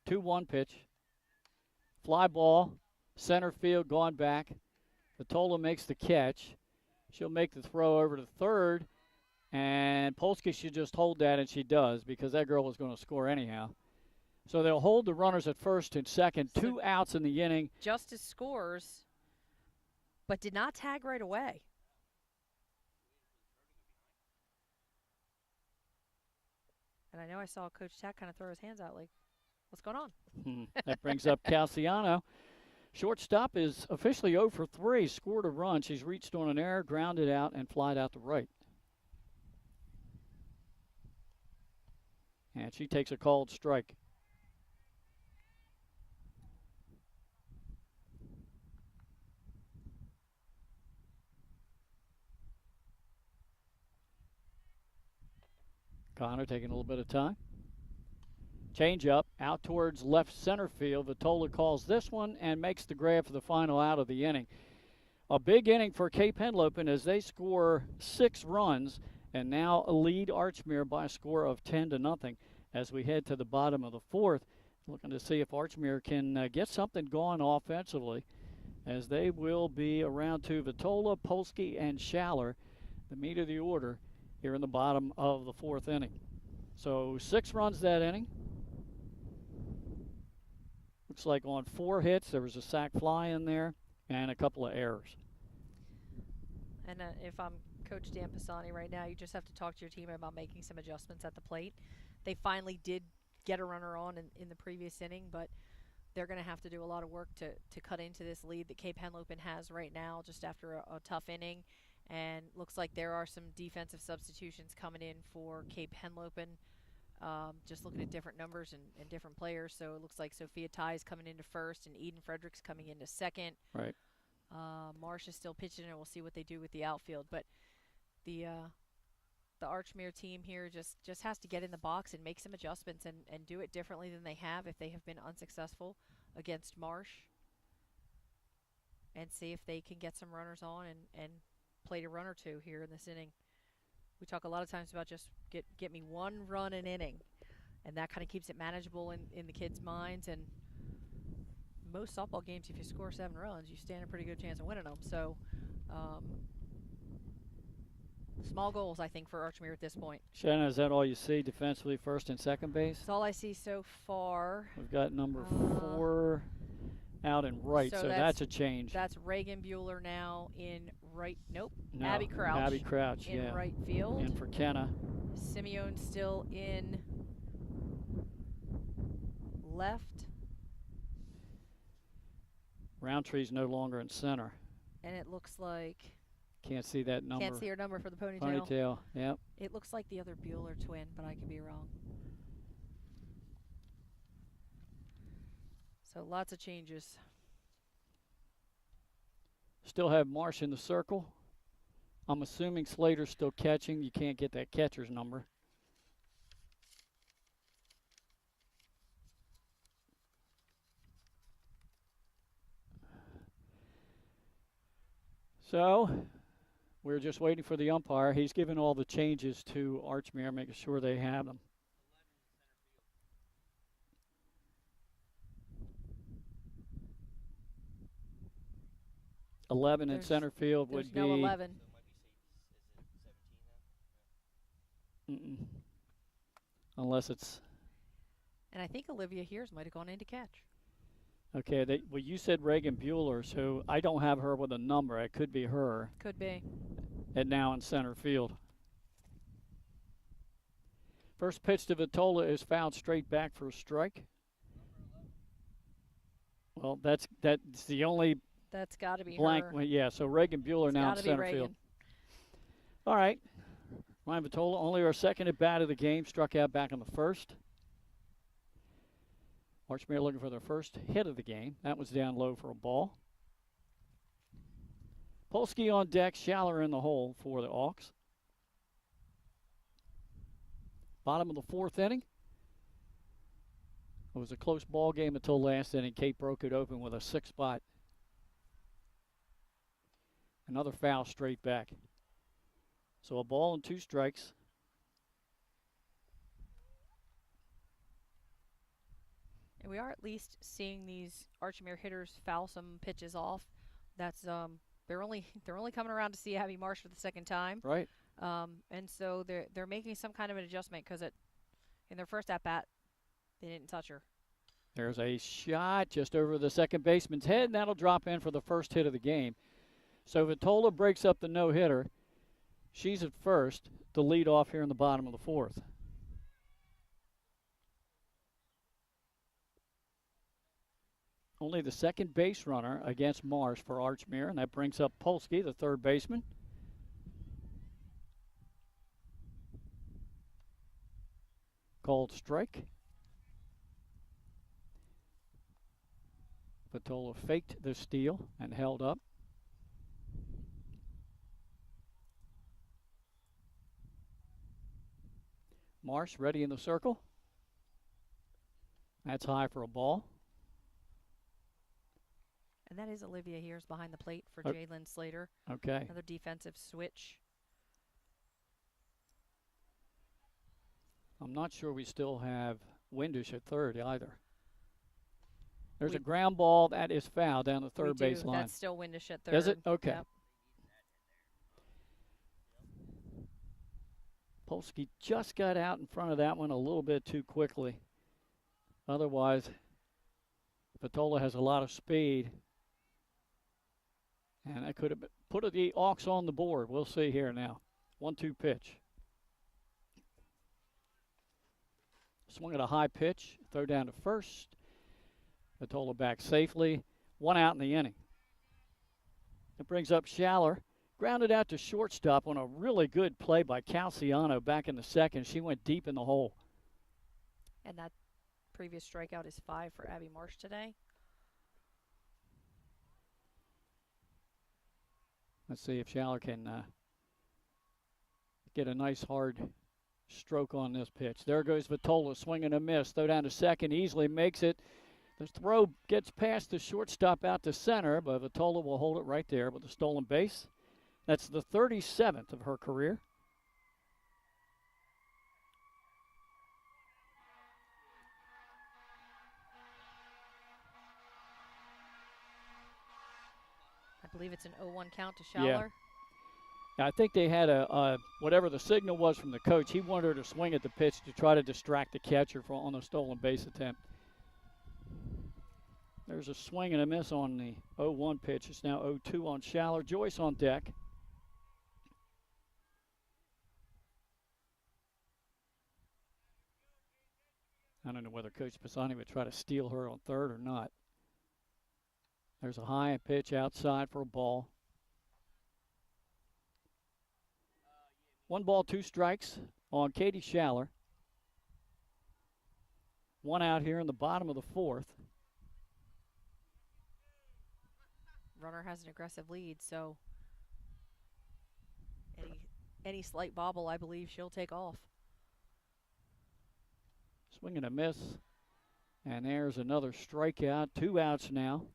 2-1 pitch. Fly ball, center field, gone back. Vitola makes the catch. She'll make the throw over to third, and Polsky should just hold that, and she does, because that girl was going to score anyhow. So they'll hold the runners at first and second, so 2 outs in the inning. Justice scores, but did not tag right away. And I know I saw Coach Tack kind of throw his hands out like, what's going on? That brings up Calciano. Shortstop is officially 0 for 3, scored a run. She's reached on an error, grounded out, and flied out to right. And she takes a called strike. Connor taking a little bit of time. Change up, out towards left center field. Vitola calls this one and makes the grab for the final out of the inning. A big inning for Cape Henlopen as they score 6 runs and now lead Archmere by a score of 10-0 as we head to the bottom of the fourth. Looking to see if Archmere can get something going offensively as they will be around to Vitola, Polsky, and Schaller, the meat of the order here in the bottom of the fourth inning. So 6 runs that inning. Looks like on 4 hits, there was a sac fly in there and a couple of errors. And if I'm Coach Dan Pisani right now, you just have to talk to your team about making some adjustments at the plate. They finally did get a runner on in the previous inning, but they're going to have to do a lot of work to cut into this lead that Cape Henlopen has right now just after a tough inning. And looks like there are some defensive substitutions coming in for Cape Henlopen. Just looking at different numbers and different players. So it looks like Sophia Ty is coming into first and Eden Fredericks coming into second. Right. Marsh is still pitching, and we'll see what they do with the outfield. But the Archmere team here just has to get in the box and make some adjustments and do it differently than they have if they have been unsuccessful against Marsh. And see if they can get some runners on and plate a run or two here in this inning. We talk a lot of times about just get me 1 run an inning, and that kind of keeps it manageable in the kids' minds. And most softball games, if you score 7 runs, you stand a pretty good chance of winning them. So small goals, I think, for Archmere at this point. Shannon, is that all you see defensively, first and second base? That's all I see so far. We've got number 4 out and right, so that's a change. That's Reagan Bueller now in right. Nope. No, Abby Crouch. Abby Crouch, in yeah. right field. In for Kenna. Simeone still in left. Roundtree's no longer in center. And it looks like. Can't see that number. Can't see her number for the ponytail. Ponytail, yep. It looks like the other Bueller twin, but I could be wrong. So lots of changes. Still have Marsh in the circle. I'm assuming Slater's still catching. You can't get that catcher's number. So we're just waiting for the umpire. He's given all the changes to Archmere, making sure they have them. 11 in center field there's would be. no 11. Unless it's. And I think Olivia Hears might have gone in to catch. Okay, well, you said Reagan Bueller's, who I don't have her with a number. It could be her. Could be. And now in center field. First pitch to Vitola is fouled straight back for a strike. Well, that's the only. That's got to be blank. her. Well, yeah, so Reagan Bueller It's now in gotta be center Reagan. field. All right. Ryan Vitola, only our second at bat of the game, struck out back in the first. Archmere looking for their first hit of the game. That was down low for a ball. Polsky on deck, Schaller in the hole for the Hawks. Bottom of the fourth inning. It was a close ball game until last inning. Kate broke it open with a 6-spot. Another foul straight back. So a ball and 2 strikes. And we are at least seeing these Archmere hitters foul some pitches off. That's they're only coming around to see Abby Marsh for the second time. Right. And so they're making some kind of an adjustment because in their first at bat they didn't touch her. There's a shot just over the second baseman's head, and that'll drop in for the first hit of the game. So Vitola breaks up the no-hitter. She's at first to lead off here in the bottom of the fourth. Only the second base runner against Marsh for Archmere, and that brings up Polsky, the third baseman. Called strike. Vitola faked the steal and held up. Marsh ready in the circle. That's high for a ball. And that is Olivia Hears behind the plate for Oh. Jalen Slater. Okay. Another defensive switch. I'm not sure we still have Windish at third either. There's a ground ball that is foul down the third base line. That's still Windish at third. Is it? Okay. Yep. Polsky just got out in front of that one a little bit too quickly. Otherwise, Vitola has a lot of speed. And that could have put the Hawks on the board. We'll see here now. 1-2 pitch. Swung at a high pitch. Throw down to first. Vitola back safely. 1 out in the inning. It brings up Schaller. Grounded out to shortstop on a really good play by Calciano back in the second. She went deep in the hole. And that previous strikeout is 5 for Abby Marsh today. Let's see if Schaller can get a nice hard stroke on this pitch. There goes Vitola, swing and a miss. Throw down to second, easily makes it. The throw gets past the shortstop out to center, but Vitola will hold it right there with a stolen base. That's the 37th of her career. I believe it's an 0-1 count to Schaller. Yeah. I think they had whatever the signal was from the coach. He wanted her to swing at the pitch to try to distract the catcher on the stolen base attempt. There's a swing and a miss on the 0-1 pitch. It's now 0-2 on Schaller. Joyce on deck. I don't know whether Coach Pisani would try to steal her on third or not. There's a high pitch outside for a ball. 1 ball, 2 strikes on Katie Schaller. 1 out here in the bottom of the fourth. Runner has an aggressive lead, so any slight bobble, I believe she'll take off. Swing and a miss. And there's another strikeout. 2 outs now.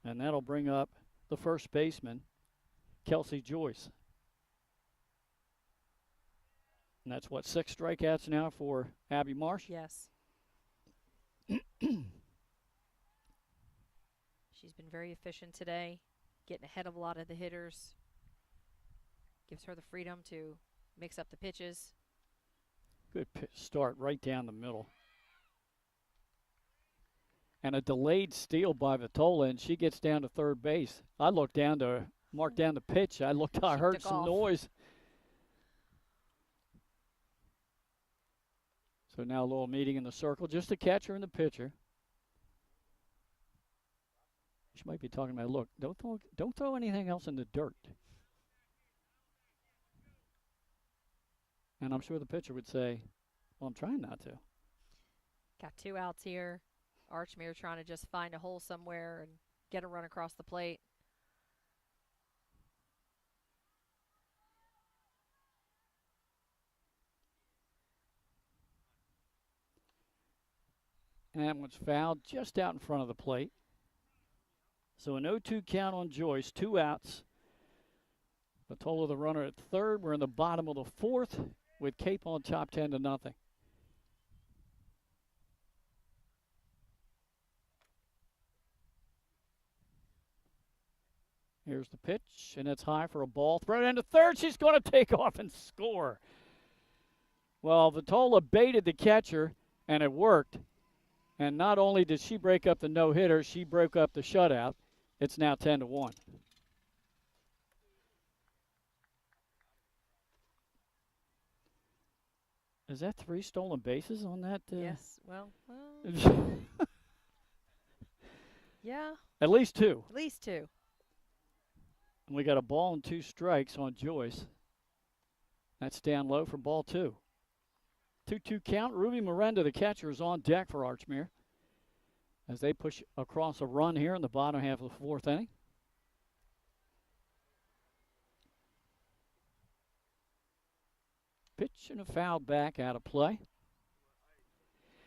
And that'll bring up the first baseman, Kelsey Joyce. And that's what, 6 strikeouts now for Abby Marsh? Yes. She's been very efficient today. getting ahead of a lot of the hitters. Gives her the freedom to mix up the pitches. Good start right down the middle. And a delayed steal by Vitola, and she gets down to third base. I looked down to mark down the pitch. I heard some noise. So now a little meeting in the circle, just the catcher and the pitcher. She might be talking about, look, don't throw anything else in the dirt. And I'm sure the pitcher would say, well, I'm trying not to. Got 2 outs here. Archmere trying to just find a hole somewhere and get a run across the plate. And that one's fouled just out in front of the plate. So an 0-2 count on Joyce, 2 outs. Vitola the runner at third. We're in the bottom of the fourth with Cape on top 10-0. Here's the pitch, and it's high for a ball. Thrown into third. She's going to take off and score. Well, Vitola baited the catcher, and it worked. And not only did she break up the no-hitter, she broke up the shutout. It's now 10-1. Is that 3 stolen bases on that? Yes, well yeah. At least 2. At least 2. And we got a ball and 2 strikes on Joyce. That's down low for ball 2. 2-2 count. Ruby Miranda, the catcher, is on deck for Archmere as they push across a run here in the bottom half of the fourth inning. Pitch and a foul back out of play.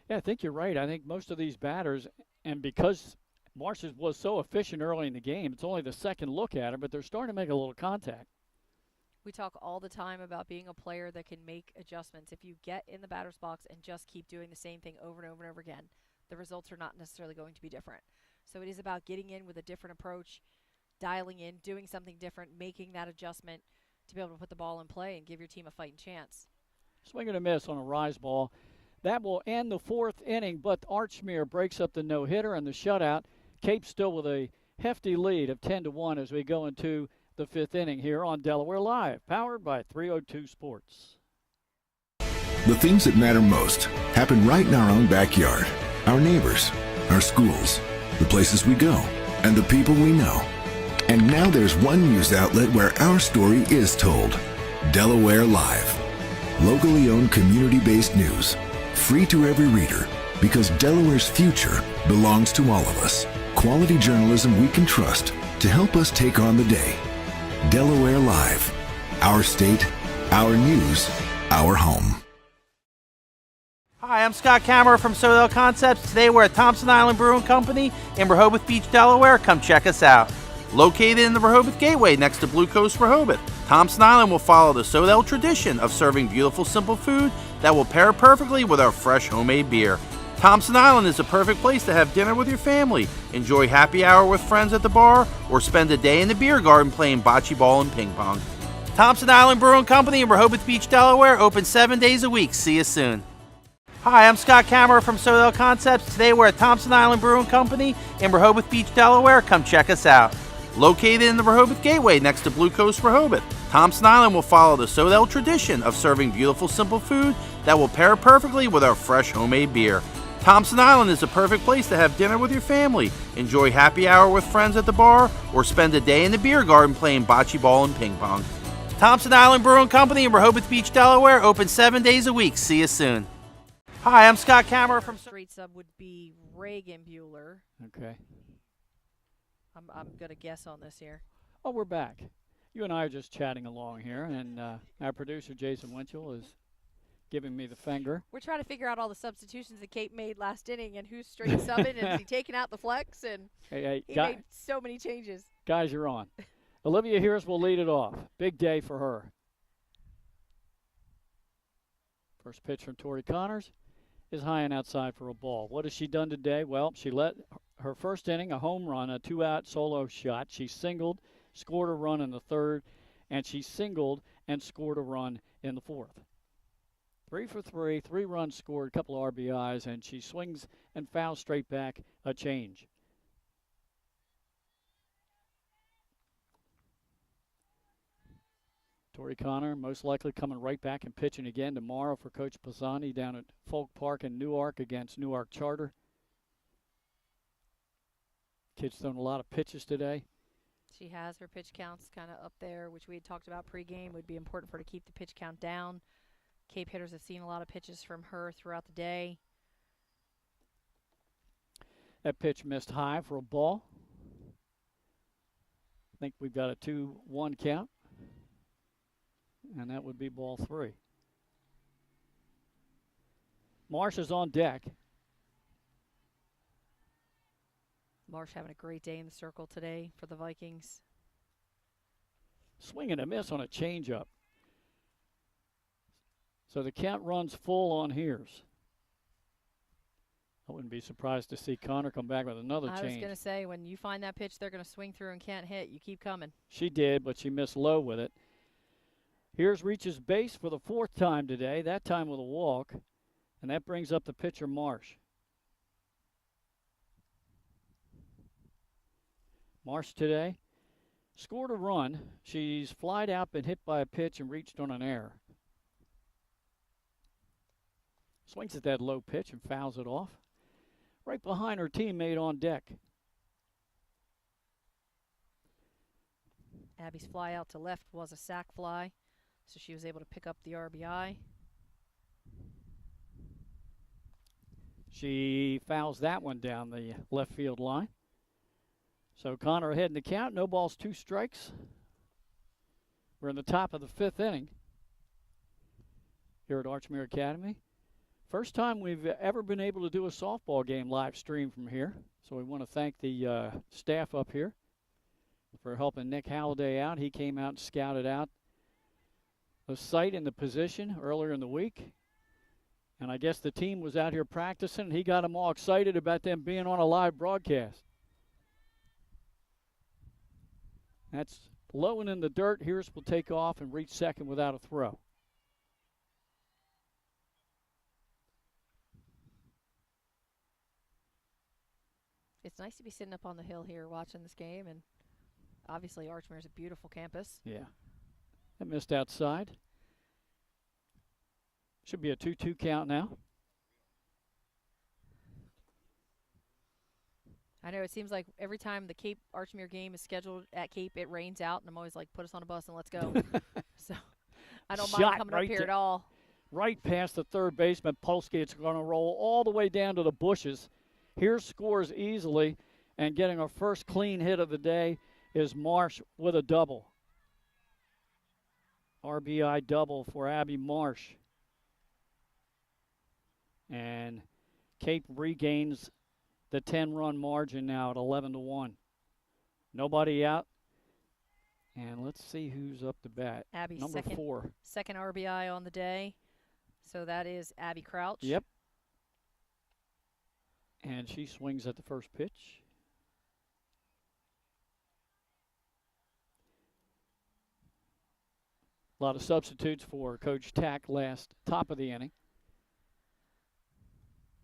Yeah, I think you're right. I think most of these batters, and because Marshall was so efficient early in the game, it's only the second look at her, but they're starting to make a little contact. We talk all the time about being a player that can make adjustments. If you get in the batter's box and just keep doing the same thing over and over and over again, the results are not necessarily going to be different. So it is about getting in with a different approach, dialing in, doing something different, making that adjustment to be able to put the ball in play and give your team a fighting chance. Swing and a miss on a rise ball. That will end the fourth inning, but Archmere breaks up the no-hitter and the shutout. Cape still with a hefty lead of 10-1 as we go into the fifth inning here on Delaware Live, powered by 302 Sports. The things that matter most happen right in our own backyard. Our neighbors, our schools, the places we go, and the people we know. And now there's one news outlet where our story is told. Delaware Live. Locally owned, community-based news. Free to every reader, because Delaware's future belongs to all of us. Quality journalism we can trust to help us take on the day. Delaware Live. Our state, our news, our home. Hi, I'm Scott Kammerer from Sodell Concepts. Today we're at Thompson Island Brewing Company in Rehoboth Beach, Delaware. Come check us out. Located in the Rehoboth Gateway next to Blue Coast Rehoboth, Thompson Island will follow the Sodell tradition of serving beautiful, simple food that will pair perfectly with our fresh homemade beer. Thompson Island is a perfect place to have dinner with your family, enjoy happy hour with friends at the bar, or spend a day in the beer garden playing bocce ball and ping pong. Thompson Island Brewing Company in Rehoboth Beach, Delaware, open 7 days a week. See you soon. Hi, I'm Scott Kammerer from Sodell Concepts. Today we're at Thompson Island Brewing Company in Rehoboth Beach, Delaware. Come check us out. Located in the Rehoboth Gateway next to Blue Coast Rehoboth, Thompson Island will follow the Sodell tradition of serving beautiful, simple food that will pair perfectly with our fresh homemade beer. Thompson Island is a perfect place to have dinner with your family, enjoy happy hour with friends at the bar, or spend a day in the beer garden playing bocce ball and ping pong. Thompson Island Brewing Company in Rehoboth Beach, Delaware, open 7 days a week. See you soon. Hi, I'm Scott Kammerer from Street sub would be Reagan Bueller. Okay. I'm going to guess on this here. Oh, we're back. You and I are just chatting along here, and our producer, Jason Winchell, is giving me the finger. We're trying to figure out all the substitutions that Cape made last inning and who's straight subbing and is he taking out the flex? And Hey, he made so many changes. guys, you're on. Olivia Hears will lead it off. Big day for her. First pitch from Tori Connors is high and outside for a ball. What has she done today? Well, she let her first inning, a home run, a 2-out solo shot. She singled, scored a run in the third, and she singled and scored a run in the fourth. 3 for 3, 3 runs scored, a couple of RBIs, and she swings and fouls straight back, a change. Tori Connor most likely coming right back and pitching again tomorrow for Coach Pisani down at Folk Park in Newark against Newark Charter. Kid's thrown a lot of pitches today. She has her pitch counts kind of up there, which we had talked about pregame. Would be important for her to keep the pitch count down. Cape hitters have seen a lot of pitches from her throughout the day. That pitch missed high for a ball. I think we've got a 2-1 count. And that would be ball 3. Marsh is on deck. Marsh having a great day in the circle today for the Vikings. Swing and a miss on a changeup. So the count runs full on Hears. I wouldn't be surprised to see Connor come back with another change. I was going to say, when you find that pitch they're going to swing through and can't hit, you keep coming. She did, but she missed low with it. Hears reaches base for the 4th time today, that time with a walk, and that brings up the pitcher Marsh. Marsh today scored a run. She's flied out, been hit by a pitch, and reached on an error. Swings at that low pitch and fouls it off. Right behind her teammate on deck. Abby's fly out to left was a sac fly, so she was able to pick up the RBI. She fouls that one down the left field line. So Connor ahead in the count. No balls, 2 strikes. We're in the top of the 5th inning here at Archmere Academy. First time we've ever been able to do a softball game live stream from here. So we want to thank the staff up here for helping Nick Halliday out. He came out and scouted out the site and the position earlier in the week. And I guess the team was out here practicing. He got them all excited about them being on a live broadcast. That's low and in the dirt. Hears will take off and reach second without a throw. It's nice to be sitting up on the hill here watching this game, and obviously Archmere is a beautiful campus. Yeah. That missed outside. Should be a 2-2 count now. I know it seems like every time the Cape Archmere game is scheduled at Cape, it rains out, and I'm always like, put us on a bus and let's go. So I don't mind coming up here at all. Right past the third baseman, Polsky. It's going to roll all the way down to the bushes. Here scores easily, and getting our first clean hit of the day is Marsh with a double. RBI double for Abby Marsh. And Cape regains the 10-run margin now at 11-1. Nobody out. And let's see who's up to bat. Abby's number 4. Second RBI on the day. So that is Abby Crouch. Yep. And she swings at the first pitch. A lot of substitutes for Coach Tack last top of the inning.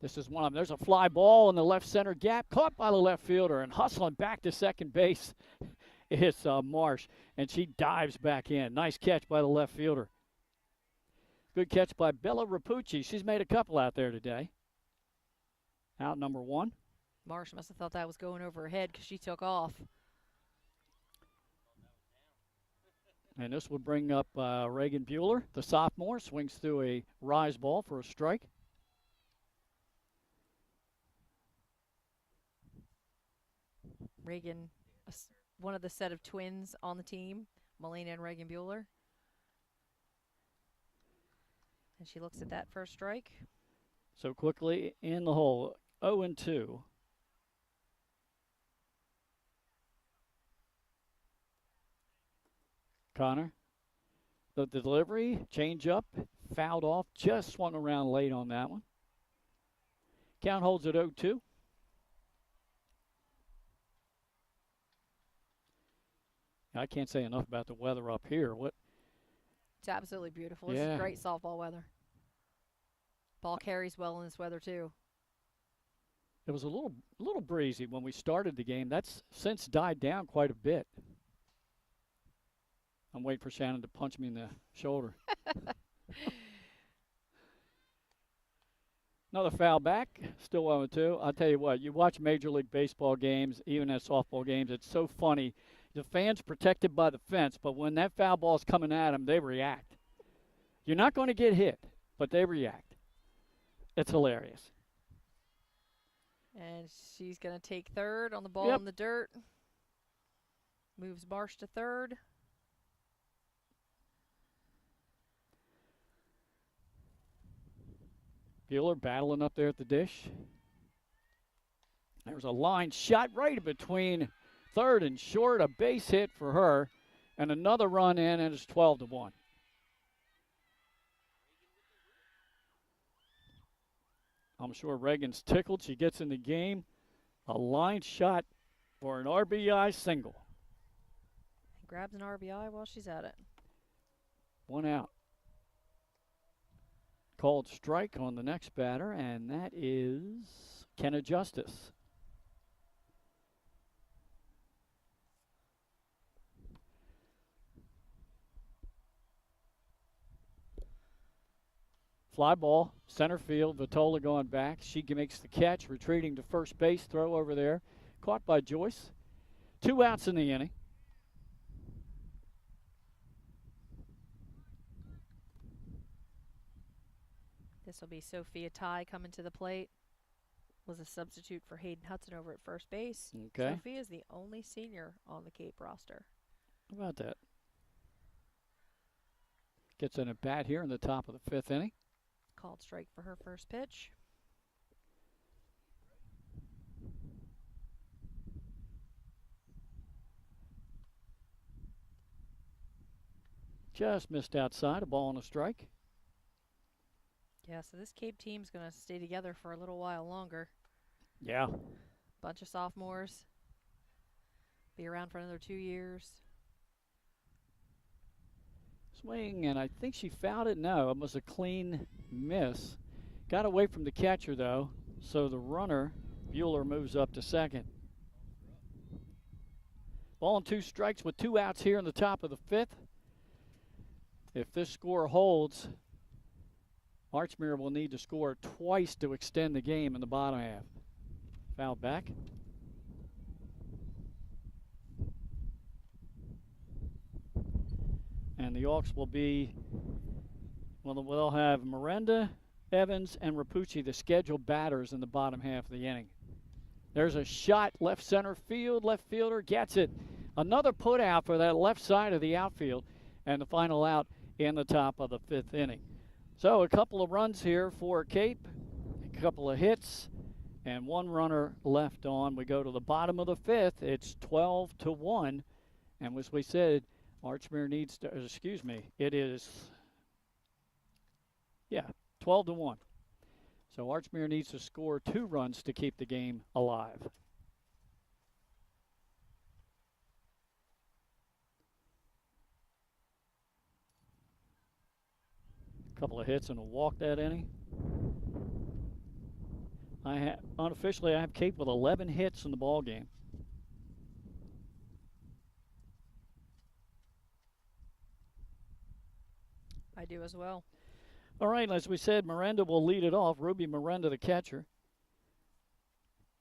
This is one of them. There's a fly ball in the left center gap, caught by the left fielder, and hustling back to second base is Marsh, and she dives back in. Nice catch by the left fielder. Good catch by Bella Rapucci. She's made a couple out there today. Out number 1. Marsh must have thought that was going over her head because she took off. And this would bring up Reagan Bueller, the sophomore, swings through a rise ball for a strike. Reagan, one of the set of twins on the team, Melina and Reagan Bueller. And she looks at that first strike. So quickly in the hole, 0-2. Connor, the delivery, change up, fouled off, just swung around late on that one. Count holds at 0-2. I can't say enough about the weather up here. It's absolutely beautiful. This Yeah. is great softball weather. Ball carries well in this weather too. It was a little breezy when we started the game. That's since died down quite a bit. I'm waiting for Shannon to punch me in the shoulder. Another foul back, still 0-2. I'll tell you what, you watch Major League Baseball games, even at softball games, it's so funny. The fans protected by the fence, but when that foul ball's coming at them, they react. You're not going to get hit, but they react. It's hilarious. And she's going to take third on the ball in the dirt. Moves Marsh to third. Bueller battling up there at the dish. There's a line shot right in between third and short, a base hit for her, and another run in, and it's 12-1. I'm sure Reagan's tickled. She gets in the game. A line shot for an RBI single. Grabs an RBI while she's at it. 1 out. Called strike on the next batter, and that is Kenna Justice. Fly ball, center field, Vitola going back. She makes the catch, retreating to first base, throw over there. Caught by Joyce. 2 outs in the inning. This will be Sophia Ty coming to the plate. Was a substitute for Hayden Hudson over at first base. Okay. Sophia is the only senior on the Cape roster. How about that? Gets an at-bat here in the top of the 5th inning. Called strike for her first pitch. Just missed outside, a ball and a strike. Yeah, so this Cape team's going to stay together for a little while longer. Yeah. Bunch of sophomores. Be around for another 2 years. Swing, and I think she fouled it. No, it was a clean miss. Got away from the catcher, though, so the runner, Bueller, moves up to second. Ball and 2 strikes with 2 outs here in the top of the 5th. If this score holds, Archmere will need to score twice to extend the game in the bottom half. Foul back. And the Hawks will be, well, they'll have Miranda, Evans, and Rapucci, the scheduled batters in the bottom half of the inning. There's a shot, left center field, left fielder gets it. Another put out for that left side of the outfield, and the final out in the top of the 5th inning. So a couple of runs here for Cape, a couple of hits, and 1 runner left on. We go to the bottom of the 5th. It's 12-1, and as we said, Archmere needs to, it is, 12-1. So Archmere needs to score 2 runs to keep the game alive. A couple of hits and a walk that inning. Unofficially, I have Cape with 11 hits in the ball game. I do as well. All right, as we said, Miranda will lead it off. Ruby Miranda, the catcher.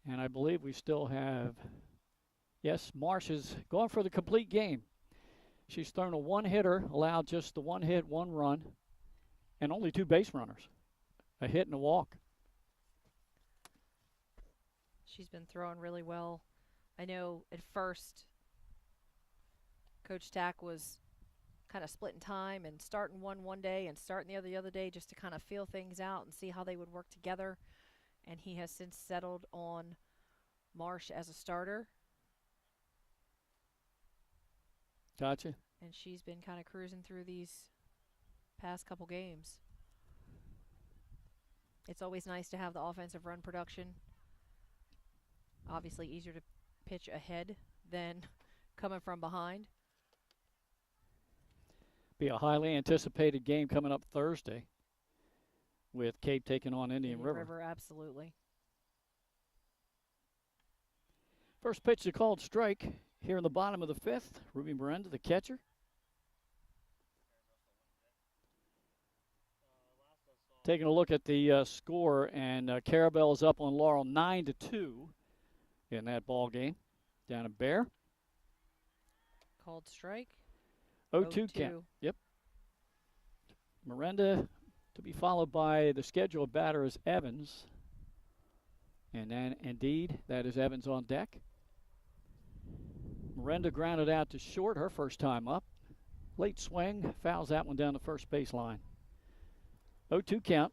And I believe we still have, yes, Marsh is going for the complete game. She's thrown a 1-hitter, allowed just the 1 hit, 1 run, and only 2 base runners, a hit and a walk. She's been throwing really well. I know at first Coach Stack was kind of splitting time and starting one day and starting the other day just to kind of feel things out and see how they would work together. And he has since settled on Marsh as a starter. Gotcha. And she's been kind of cruising through these past couple games. It's always nice to have the offensive run production. Obviously easier to pitch ahead than coming from behind. Be a highly anticipated game coming up Thursday with Cape taking on Indian River. Absolutely. First pitch is called strike here in the bottom of the fifth. Ruby Miranda, the catcher. Taking a look at the score, and Carabelle is up on Laurel 9-2 in that ball game down at Bear. Called strike. 0-2 count. Yep. Miranda to be followed by the scheduled batter is Evans. And then, indeed, that is Evans on deck. Miranda grounded out to short her first time up. Late swing, fouls that one down the first baseline. 0-2 count.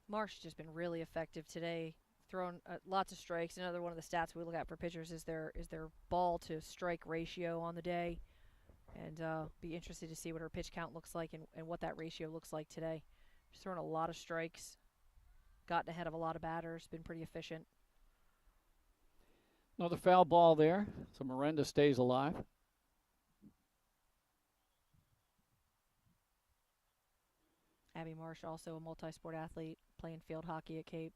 Marsh has just been really effective today, throwing lots of strikes. Another one of the stats we look at for pitchers is their ball to strike ratio on the day, and be interested to see what her pitch count looks like and what that ratio looks like today. She's thrown a lot of strikes, gotten ahead of a lot of batters, been pretty efficient. Another foul ball there, so Miranda stays alive. Abby Marsh, also a multi-sport athlete, playing field hockey at Cape.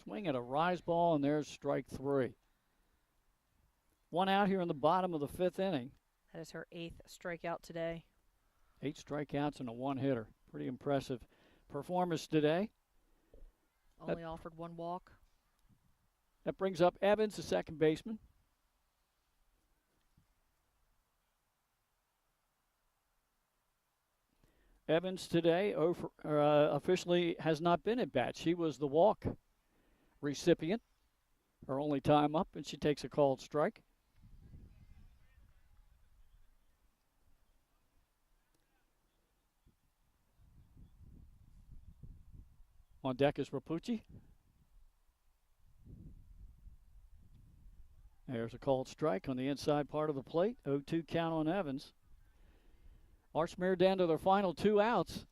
Swing at a rise ball, and there's strike 3. One out here in the bottom of the fifth inning. That is her 8th strikeout today. 8 strikeouts and a one-hitter. Pretty impressive performance today. Only offered 1 walk. That brings up Evans, the second baseman. Evans today officially has not been at bat. She was the walk recipient, her only time up, and she takes a called strike. On deck is Rapucci. There's a called strike on the inside part of the plate. 0-2 count on Evans. Archmere down to their final 2 outs.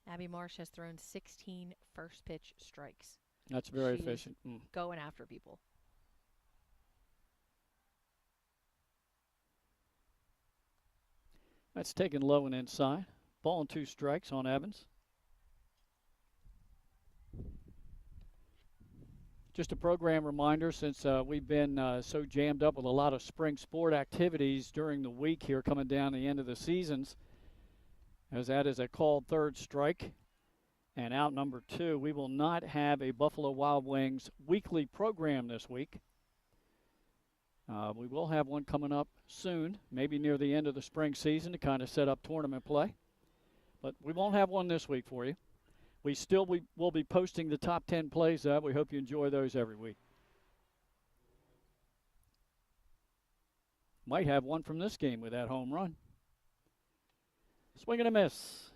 Abby Marsh has thrown 16 first pitch strikes. That's very efficient. Going after people. That's taken low and inside. Ball and 2 strikes on Evans. Just a program reminder, since we've been so jammed up with a lot of spring sport activities during the week here coming down the end of the seasons, as that is a called third strike and out number 2. We will not have a Buffalo Wild Wings weekly program this week. We will have one coming up soon, maybe near the end of the spring season to kind of set up tournament play. But we won't have one this week for you. We will be posting the top 10 plays up. We hope you enjoy those every week. Might have one from this game with that home run. Swing and a miss.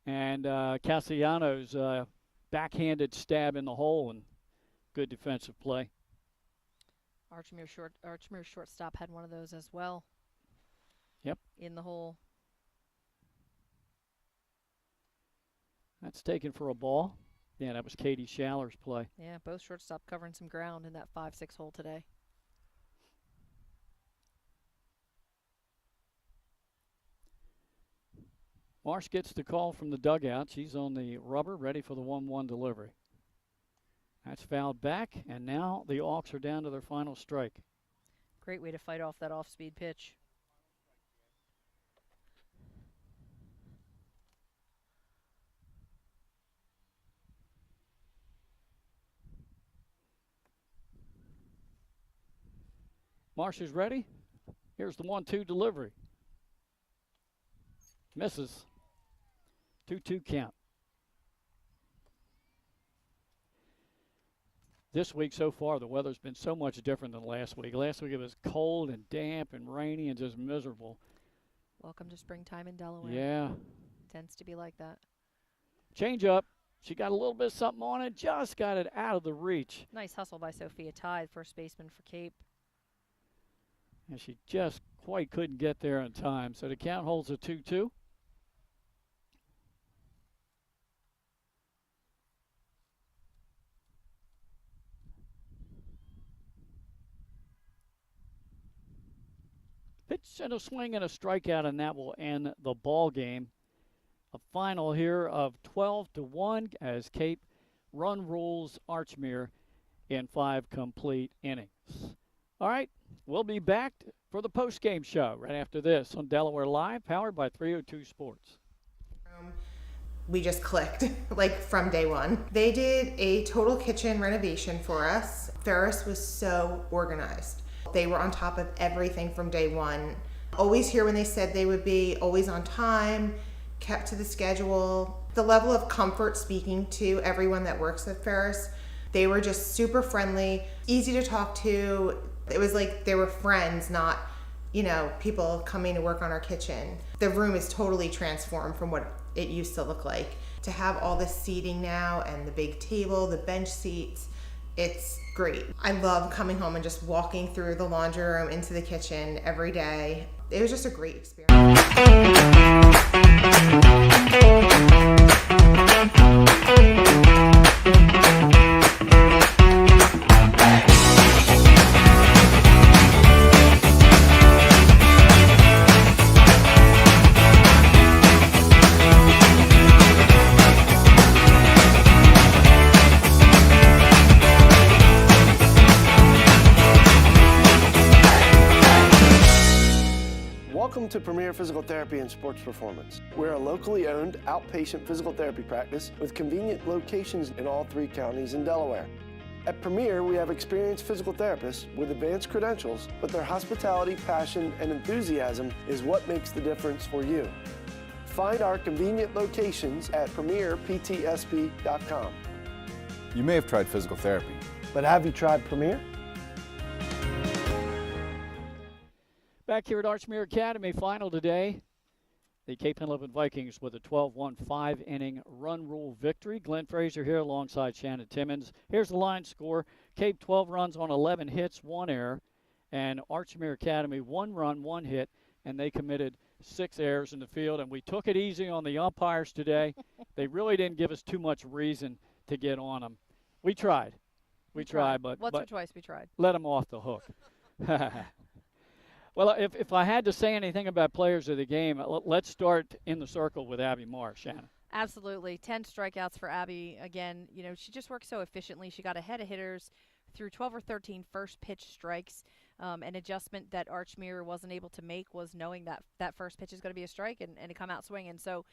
And Castellanos backhanded stab in the hole, and good defensive play. Archmere shortstop had one of those as well. Yep. In the hole. That's taken for a ball. Yeah, that was Katie Schaller's play. Yeah, both shortstop covering some ground in that 5-6 hole today. Marsh gets the call from the dugout. She's on the rubber, ready for the 1-1 delivery. That's fouled back, and now the Hawks are down to their final strike. Great way to fight off that off-speed pitch. Marsh is ready. Here's the 1-2 delivery. Misses. 2-2 count. This week so far, the weather's been so much different than last week. Last week it was cold and damp and rainy and just miserable. Welcome to springtime in Delaware. Yeah. Tends to be like that. Change up. She got a little bit of something on it, just got it out of the reach. Nice hustle by Sophia Tide, first baseman for Cape. And she just quite couldn't get there in time. So the count holds a 2-2. Pitch and a swing and a strikeout, and that will end the ball game. A final here of 12-1 as Cape run rules Archmere in 5 complete innings. All right, we'll be back for the post-game show right after this on Delaware Live, powered by 302 Sports. We just clicked, like from day one. They did a total kitchen renovation for us. Ferris was so organized. They were on top of everything from day one. Always here when they said they would be, always on time, kept to the schedule. The level of comfort speaking to everyone that works at Ferris, they were just super friendly, easy to talk to. It was like they were friends, not, people coming to work on our kitchen. The room is totally transformed from what it used to look like. To have all this seating now and the big table, the bench seats, it's great. I love coming home and just walking through the laundry room into the kitchen every day. It was just a great experience. Welcome to Premier Physical Therapy and Sports Performance. We're a locally owned outpatient physical therapy practice with convenient locations in all 3 counties in Delaware. At Premier, we have experienced physical therapists with advanced credentials, but their hospitality, passion, and enthusiasm is what makes the difference for you. Find our convenient locations at premierptsp.com. You may have tried physical therapy. But have you tried Premier? Back here at Archmere Academy, final today. The Cape Henlopen Vikings with a 12-1 5-inning run rule victory. Glenn Fraser here alongside Shannon Timmons. Here's the line score. Cape 12 runs on 11 hits, 1 error. And Archmere Academy 1 run, 1 hit, and they committed 6 errors in the field. And we took it easy on the umpires today. They really didn't give us too much reason to get on them. We tried. We tried, but once or twice we tried. Let them off the hook. Well, if I had to say anything about players of the game, let's start in the circle with Abby Marsh, Shannon. Absolutely. 10 strikeouts for Abby. Again, she just worked so efficiently. She got ahead of hitters through 12 or 13 first pitch strikes. An adjustment that Archmere wasn't able to make was knowing that first pitch is going to be a strike and to come out swinging. So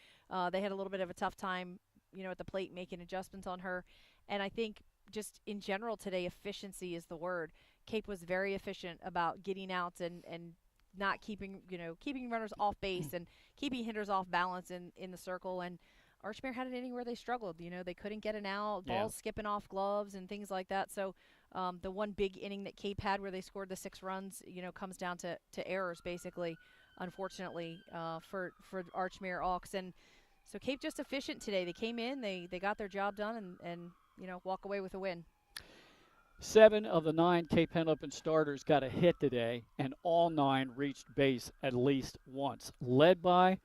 they had a little bit of a tough time, at the plate making adjustments on her. And I think just in general today, efficiency is the word. Cape was very efficient about getting out and not keeping runners off base and keeping hitters off balance in the circle. And Archmere had an inning where they struggled. They couldn't get an out, balls skipping off gloves and things like that. So the one big inning that Cape had where they scored the 6 runs, comes down to errors basically, unfortunately, for Archmere Hawks. And so Cape just efficient today. They came in, they got their job done and walk away with a win. 7 of the 9 Cape Henlopen starters got a hit today, and all 9 reached base at least once, led by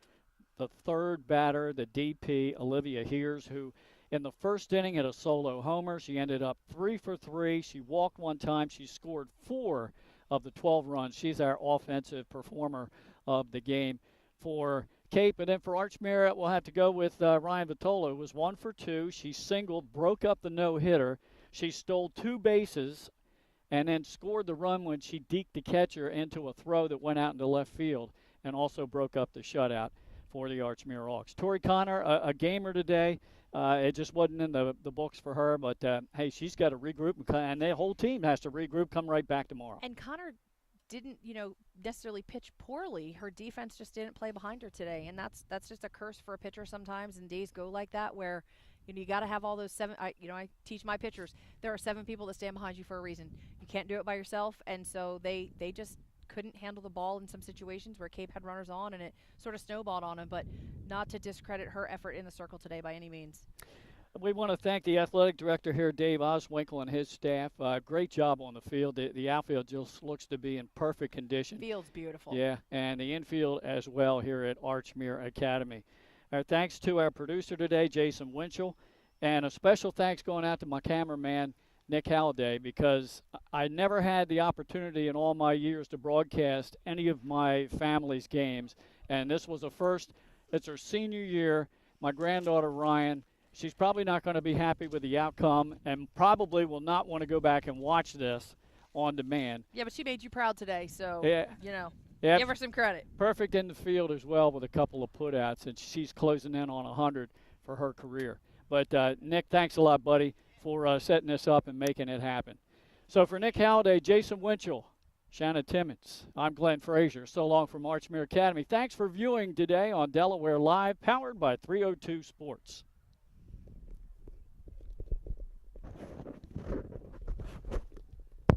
the third batter, the DP, Olivia Heers, who in the first inning had a solo homer. She ended up 3 for 3. She walked 1 time. She scored 4 of the 12 runs. She's our offensive performer of the game for Cape. And then for Archmere, we'll have to go with Ryan Vitola, who was 1 for 2. She singled, broke up the no-hitter. She stole 2 bases and then scored the run when she deked the catcher into a throw that went out into left field and also broke up the shutout for the Archmere Hawks. Tori Connor, a gamer today. It just wasn't in the books for her, but, hey, she's got to regroup, and the whole team has to regroup, come right back tomorrow. And Connor didn't, necessarily pitch poorly. Her defense just didn't play behind her today, and that's just a curse for a pitcher sometimes, and days go like that where – you got to have all those 7. I teach my pitchers. There are 7 people that stand behind you for a reason. You can't do it by yourself, and so they just couldn't handle the ball in some situations where Cape had runners on, and it sort of snowballed on them. But not to discredit her effort in the circle today by any means. We want to thank the athletic director here, Dave Oswinkle, and his staff. Great job on the field. The outfield just looks to be in perfect condition. Field's beautiful. Yeah, and the infield as well here at Archmere Academy. Our thanks to our producer today, Jason Winchell, and a special thanks going out to my cameraman, Nick Halliday, because I never had the opportunity in all my years to broadcast any of my family's games, and this was a first. It's her senior year. My granddaughter Ryan, she's probably not going to be happy with the outcome and probably will not want to go back and watch this on demand. Yeah, but she made you proud today, so, Yeah. give her some credit. Perfect in the field as well with a couple of putouts, and she's closing in on 100 for her career. But, Nick, thanks a lot, buddy, for setting this up and making it happen. So for Nick Halliday, Jason Winchell, Shanna Timmons, I'm Glenn Frazier. So long from Archmere Academy. Thanks for viewing today on Delaware Live, powered by 302 Sports.